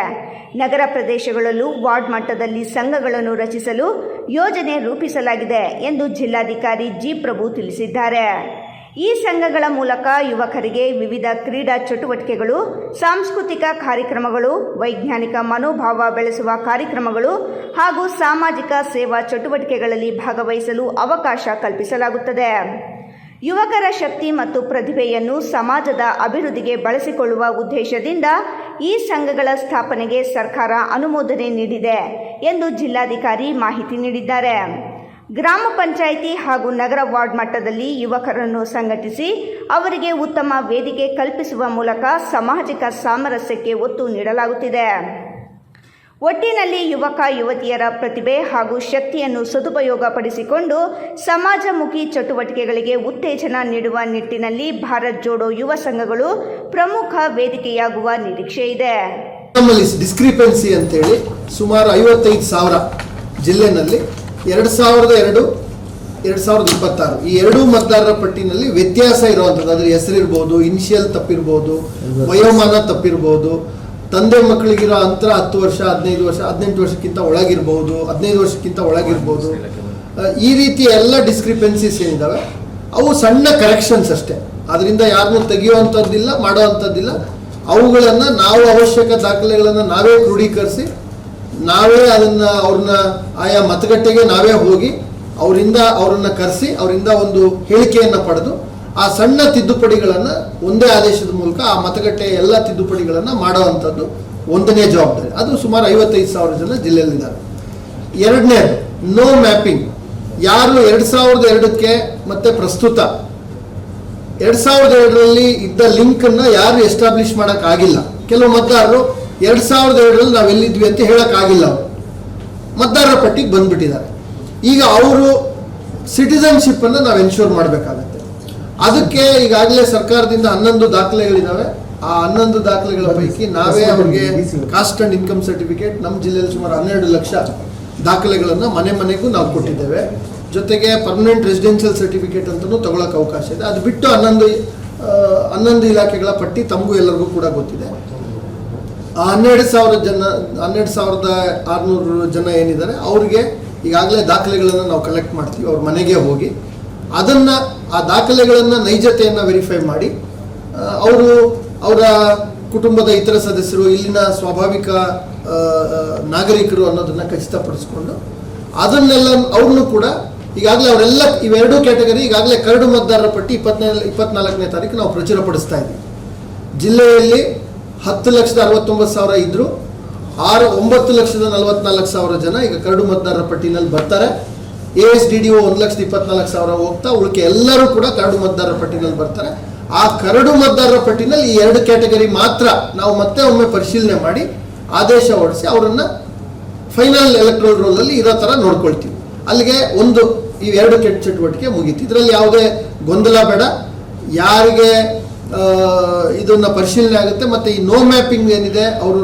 ನಗರ ಪ್ರದೇಶಗಳಲ್ಲೂ ವಾರ್ಡ್ ಮಟ್ಟದಲ್ಲಿ ಸಂಘಗಳನ್ನು ರಚಿಸಲು ಯೋಜನೆ ರೂಪಿಸಲಾಗಿದೆ ಎಂದು ಜಿಲ್ಲಾಧಿಕಾರಿ ಜಿ ಪ್ರಭು ತಿಳಿಸಿದ್ದಾರೆ. ಈ ಸಂಘಗಳ ಮೂಲಕ ಯುವಕರಿಗೆ ವಿವಿಧ ಕ್ರೀಡಾ ಚಟುವಟಿಕೆಗಳು, ಸಾಂಸ್ಕೃತಿಕ ಕಾರ್ಯಕ್ರಮಗಳು, ವೈಜ್ಞಾನಿಕ ಮನೋಭಾವ ಬೆಳೆಸುವ ಕಾರ್ಯಕ್ರಮಗಳು ಹಾಗೂ ಸಾಮಾಜಿಕ ಸೇವಾ ಚಟುವಟಿಕೆಗಳಲ್ಲಿ ಭಾಗವಹಿಸಲು ಅವಕಾಶ ಕಲ್ಪಿಸಲಾಗುತ್ತದೆ. ಯುವಕರ ಶಕ್ತಿ ಮತ್ತು ಪ್ರತಿಭೆಯನ್ನು ಸಮಾಜದ ಅಭಿವೃದ್ಧಿಗೆ ಬಳಸಿಕೊಳ್ಳುವ ಉದ್ದೇಶದಿಂದ ಈ ಸಂಘಗಳ ಸ್ಥಾಪನೆಗೆ ಸರ್ಕಾರ ಅನುಮೋದನೆ ನೀಡಿದೆ ಎಂದು ಜಿಲ್ಲಾಧಿಕಾರಿ ಮಾಹಿತಿ ನೀಡಿದ್ದಾರೆ. ಗ್ರಾಮ ಪಂಚಾಯಿತಿ ಹಾಗೂ ನಗರ ವಾರ್ಡ್ ಮಟ್ಟದಲ್ಲಿ ಯುವಕರನ್ನು ಸಂಘಟಿಸಿ ಅವರಿಗೆ ಉತ್ತಮ ವೇದಿಕೆ ಕಲ್ಪಿಸುವ ಮೂಲಕ ಸಾಮಾಜಿಕ ಸಾಮರಸ್ಯಕ್ಕೆ ಒತ್ತು ನೀಡಲಾಗುತ್ತಿದೆ. ಒಟ್ಟಿನಲ್ಲಿ ಯುವಕ ಯುವತಿಯರ ಪ್ರತಿಭೆ ಹಾಗೂ ಶಕ್ತಿಯನ್ನು ಸದುಪಯೋಗಪಡಿಸಿಕೊಂಡು ಸಮಾಜಮುಖಿ ಚಟುವಟಿಕೆಗಳಿಗೆ ಉತ್ತೇಜನ ನೀಡುವ ನಿಟ್ಟಿನಲ್ಲಿ ಭಾರತ್ ಜೋಡೋ ಯುವ ಸಂಘಗಳು ಪ್ರಮುಖ ವೇದಿಕೆಯಾಗುವ ನಿರೀಕ್ಷೆ ಇದೆ. ನಮ್ಮಲ್ಲಿ ಡಿಸ್ಕ್ರಿಪೆನ್ಸಿ ಅಂತೇಳಿ ಸುಮಾರು 55,000 ಜಿಲ್ಲೆನಲ್ಲಿ 2002, 2026 ಈ ಎರಡೂ ಮತದಾರರ ಪಟ್ಟಿನಲ್ಲಿ ವ್ಯತ್ಯಾಸ ಇರುವಂಥದ್ದು. ಅದ್ರ ಹೆಸರಿರ್ಬೋದು, ಇನಿಷಿಯಲ್ ತಪ್ಪಿರ್ಬೋದು, ವಯೋಮಾನ ತಪ್ಪಿರ್ಬೋದು, ತಂದೆ ಮಕ್ಕಳಿಗಿರೋ ಅಂತರ 10 ವರ್ಷ, 15 ವರ್ಷ, 18 ವರ್ಷಕ್ಕಿಂತ ಒಳಗಿರ್ಬೋದು, 15 ವರ್ಷಕ್ಕಿಂತ ಒಳಗಿರ್ಬೋದು. ಈ ರೀತಿ ಎಲ್ಲ ಡಿಸ್ಕ್ರಿಪೆನ್ಸೀಸ್ ಏನಿದ್ದಾವೆ ಅವು ಸಣ್ಣ ಕರೆಕ್ಷನ್ಸ್ ಅಷ್ಟೇ. ಅದರಿಂದ ಯಾರನ್ನೂ ತೆಗೆಯುವಂಥದ್ದಿಲ್ಲ, ಮಾಡೋವಂಥದ್ದಿಲ್ಲ. ಅವುಗಳನ್ನು ನಾವು ಅವಶ್ಯಕ ದಾಖಲೆಗಳನ್ನು ನಾವೇ ಕ್ರೋಢೀಕರಿಸಿ ನಾವೇ ಅವ್ರನ್ನ ಆಯಾ ಮತಗಟ್ಟೆಗೆ ನಾವೇ ಹೋಗಿ ಅವರನ್ನ ಕರೆಸಿ ಅವರಿಂದ ಒಂದು ಹೇಳಿಕೆಯನ್ನು ಪಡೆದು ಆ ಸಣ್ಣ ತಿದ್ದುಪಡಿಗಳನ್ನು ಒಂದೇ ಆದೇಶದ ಮೂಲಕ ಆ ಮತಗಟ್ಟೆ ಎಲ್ಲ ತಿದ್ದುಪಡಿಗಳನ್ನು ಮಾಡುವಂಥದ್ದು ಒಂದನೇ ಜವಾಬ್ದಾರಿ. ಅದು ಸುಮಾರು 55,000 ಜನ ಜಿಲ್ಲೆಯಲ್ಲಿದ್ದಾರೆ. ಎರಡನೇದು ನೋ ಮ್ಯಾಪಿಂಗ್. ಯಾರು 2002ಕ್ಕೆ ಮತ್ತೆ ಪ್ರಸ್ತುತ 2002ರಲ್ಲಿ ಇದ್ದ ಲಿಂಕನ್ನು ಯಾರು ಎಸ್ಟಾಬ್ಲಿಷ್ ಮಾಡೋಕ್ಕಾಗಿಲ್ಲ. ಕೆಲವು ಮತದಾರರು 2002ರಲ್ಲಿ ನಾವೆಲ್ಲಿದ್ವಿ ಅಂತ ಹೇಳೋಕ್ಕಾಗಿಲ್ಲ, ಅವರು ಮತದಾರರ ಪಟ್ಟಿಗೆ ಬಂದ್ಬಿಟ್ಟಿದ್ದಾರೆ. ಈಗ ಅವರು ಸಿಟಿಸನ್ಶಿಪ್ಪನ್ನು ನಾವು ಎನ್ಶೂರ್ ಮಾಡಬೇಕಾಗತ್ತೆ. ಅದಕ್ಕೆ ಈಗಾಗಲೇ ಸರ್ಕಾರದಿಂದ 11 ದಾಖಲೆಗಳಿದ್ದಾವೆ. ಆ 11 ದಾಖಲೆಗಳ ಪೈಕಿ ನಾವೇ ಅವರಿಗೆ ಕಾಸ್ಟ್ ಅಂಡ್ ಇನ್ಕಮ್ ಸರ್ಟಿಫಿಕೇಟ್ ನಮ್ಮ ಜಿಲ್ಲೆಯಲ್ಲಿ ಸುಮಾರು 12 ಲಕ್ಷ ದಾಖಲೆಗಳನ್ನು ಮನೆ ಮನೆಗೂ ನಾವು ಕೊಟ್ಟಿದ್ದೇವೆ. ಜೊತೆಗೆ ಪರ್ಮನೆಂಟ್ ರೆಸಿಡೆನ್ಷಿಯಲ್ ಸರ್ಟಿಫಿಕೇಟ್ ಅಂತಲೂ ತಗೊಳ್ಳೋಕೆ ಅವಕಾಶ ಇದೆ. ಅದು ಬಿಟ್ಟು 11 ಇಲಾಖೆಗಳ ಪಟ್ಟಿ ತಮಗೂ ಎಲ್ಲರಿಗೂ ಕೂಡ ಗೊತ್ತಿದೆ. ಆ 12,600 ಜನ ಏನಿದ್ದಾರೆ ಅವ್ರಿಗೆ ಈಗಾಗಲೇ ದಾಖಲೆಗಳನ್ನು ನಾವು ಕಲೆಕ್ಟ್ ಮಾಡ್ತೀವಿ. ಅವ್ರ ಮನೆಗೆ ಹೋಗಿ ಆ ದಾಖಲೆಗಳನ್ನು ನೈಜತೆಯನ್ನು ವೆರಿಫೈ ಮಾಡಿ ಅವರ ಕುಟುಂಬದ ಇತರ ಸದಸ್ಯರು, ಇಲ್ಲಿನ ಸ್ವಾಭಾವಿಕ ನಾಗರಿಕರು ಅನ್ನೋದನ್ನು ಖಚಿತಪಡಿಸ್ಕೊಂಡು ಅದನ್ನೆಲ್ಲ ಅವ್ರನ್ನೂ ಕೂಡ ಈಗಾಗಲೇ ಅವರೆಲ್ಲ ಇವೆರಡೂ ಕ್ಯಾಟಗರಿ ಈಗಾಗಲೇ ಕರಡು ಮತದಾರರ ಪಟ್ಟಿ 24ನೇ ತಾರೀಕು ನಾವು ಪ್ರಚುರಪಡಿಸ್ತಾ ಇದ್ದೀವಿ. ಜಿಲ್ಲೆಯಲ್ಲಿ 10,69,000 ಇದ್ದರು 9,44,000 ಜನ ಈಗ ಕರಡು ಮತದಾರರ ಪಟ್ಟಿನಲ್ಲಿ ಬರ್ತಾರೆ. ASDDO 1,24,000 ಹೋಗ್ತಾ ಉಳಿಕೆ ಎಲ್ಲರೂ ಕೂಡ ಕರಡು ಮತದಾರರ ಪಟ್ಟಿನಲ್ಲಿ ಬರ್ತಾರೆ. ಆ ಕರಡು ಮತದಾರರ ಪಟ್ಟಿನಲ್ಲಿ ಈ 2 ಕ್ಯಾಟಗರಿ ಮಾತ್ರ ನಾವು ಮತ್ತೆ ಒಮ್ಮೆ ಪರಿಶೀಲನೆ ಮಾಡಿ ಆದೇಶ ಹೊರಡಿಸಿ ಅವರನ್ನು ಫೈನಲ್ ಎಲೆಕ್ಟ್ರಲ್ ರೋಲಲ್ಲಿ ಇರೋ ಥರ ನೋಡ್ಕೊಳ್ತೀವಿ. ಅಲ್ಲಿಗೆ ಒಂದು ಈ 2 ಚಟುವಟಿಕೆ ಮುಗೀತು. ಇದರಲ್ಲಿ ಯಾವುದೇ ಗೊಂದಲ ಬೇಡ. ಯಾರಿಗೆ ಇದನ್ನ ಪರಿಶೀಲನೆ ಆಗುತ್ತೆ ಮತ್ತೆ ಈ ನೋ ಮ್ಯಾಪಿಂಗ್ ಏನಿದೆ ಅವರು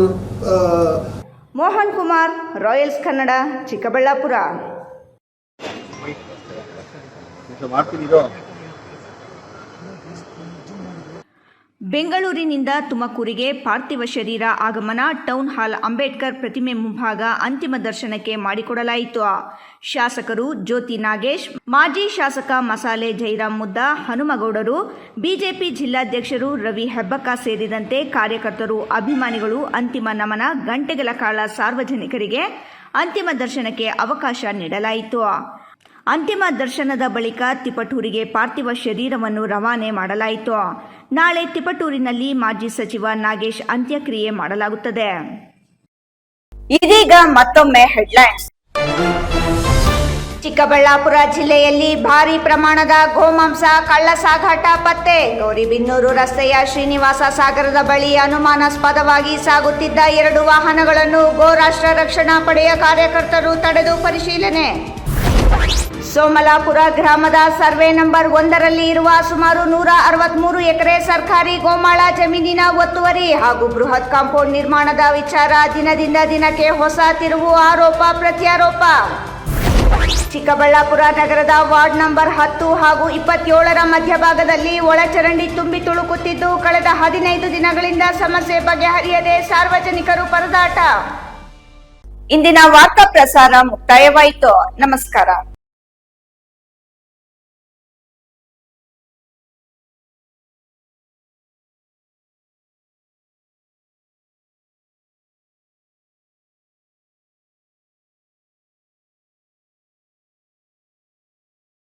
ಮೋಹನ್ ಕುಮಾರ್, ರಾಯಲ್ಸ್ ಕನ್ನಡ, ಚಿಕ್ಕಬಳ್ಳಾಪುರ. ಬೆಂಗಳೂರಿನಿಂದ ತುಮಕೂರಿಗೆ ಪಾರ್ಥಿವ ಶರೀರ ಆಗಮನ. ಟೌನ್ ಹಾಲ್ ಅಂಬೇಡ್ಕರ್ ಪ್ರತಿಮೆ ಮುಂಭಾಗ ಅಂತಿಮ ದರ್ಶನಕ್ಕೆ ಮಾಡಿಕೊಡಲಾಯಿತು. ಶಾಸಕರು ಜ್ಯೋತಿ ನಾಗೇಶ್, ಮಾಜಿ ಶಾಸಕ ಮಸಾಲೆ ಜೈರಾಮ್ ಮುದ್ದಾ, ಹನುಮಗೌಡರು, ಬಿಜೆಪಿ ಜಿಲ್ಲಾಧ್ಯಕ್ಷರು ರವಿ ಹೆಬ್ಬಕ್ಕ ಸೇರಿದಂತೆ ಕಾರ್ಯಕರ್ತರು, ಅಭಿಮಾನಿಗಳು ಅಂತಿಮ ನಮನ. ಗಂಟೆಗಳ ಕಾಲ ಸಾರ್ವಜನಿಕರಿಗೆ ಅಂತಿಮ ದರ್ಶನಕ್ಕೆ ಅವಕಾಶ ನೀಡಲಾಯಿತು. ಅಂತಿಮ ದರ್ಶನದ ಬಳಿಕ ತಿಪಟೂರಿಗೆ ಪಾರ್ಥಿವ ಶರೀರವನ್ನು ರವಾನೆ ಮಾಡಲಾಯಿತು. ನಾಳೆ ತಿಪಟೂರಿನಲ್ಲಿ ಮಾಜಿ ಸಚಿವ ನಾಗೇಶ್ ಅಂತ್ಯಕ್ರಿಯೆ ಮಾಡಲಾಗುತ್ತದೆ. ಇದೀಗ ಮತ್ತೊಮ್ಮೆ ಹೆಡ್ಲೈನ್ಸ್. ಚಿಕ್ಕಬಳ್ಳಾಪುರ ಜಿಲ್ಲೆಯಲ್ಲಿ ಭಾರೀ ಪ್ರಮಾಣದ ಗೋಮಾಂಸ ಕಳ್ಳ ಸಾಗಾಟ ಪತ್ತೆ. ಗೌರಿಬಿನ್ನೂರು ರಸ್ತೆಯ ಶ್ರೀನಿವಾಸ ಸಾಗರದ ಬಳಿ ಅನುಮಾನಾಸ್ಪದವಾಗಿ ಸಾಗುತ್ತಿದ್ದ 2 ವಾಹನಗಳನ್ನು ಗೋ ರಾಷ್ಟ್ರ ರಕ್ಷಣಾ ಪಡೆಯ ಕಾರ್ಯಕರ್ತರು ತಡೆದು ಪರಿಶೀಲನೆ. ಸೋಮಲಾಪುರ ಗ್ರಾಮದ ಸರ್ವೆ ನಂಬರ್ 1ರಲ್ಲಿ ಇರುವ ಸುಮಾರು 163 ಎಕರೆ ಸರ್ಕಾರಿ ಗೋಮಾಳ ಜಮೀನಿನ ಒತ್ತುವರಿ ಹಾಗೂ ಬೃಹತ್ ಕಾಂಪೌಂಡ್ ನಿರ್ಮಾಣದ ವಿಚಾರ ದಿನದಿಂದ ದಿನಕ್ಕೆ ಹೊಸ ತಿರುವು. ಆರೋಪ ಪ್ರತ್ಯಾರೋಪ. ಚಿಕ್ಕಬಳ್ಳಾಪುರ ನಗರದ ವಾರ್ಡ್ ನಂಬರ್ 10 ಹಾಗೂ 27ರ ಮಧ್ಯಭಾಗದಲ್ಲಿ ಒಳಚರಂಡಿ ತುಂಬಿ ತುಳುಕುತ್ತಿದ್ದು ಕಳೆದ 15 ದಿನಗಳಿಂದ ಸಮಸ್ಯೆ ಬಗೆಹರಿಯದೆ ಸಾರ್ವಜನಿಕರು ಪರದಾಟ. ಇಂದಿನ ವಾರ್ತಾ ಪ್ರಸಾರ ಮುಕ್ತಾಯವಾಯಿತು. ನಮಸ್ಕಾರ.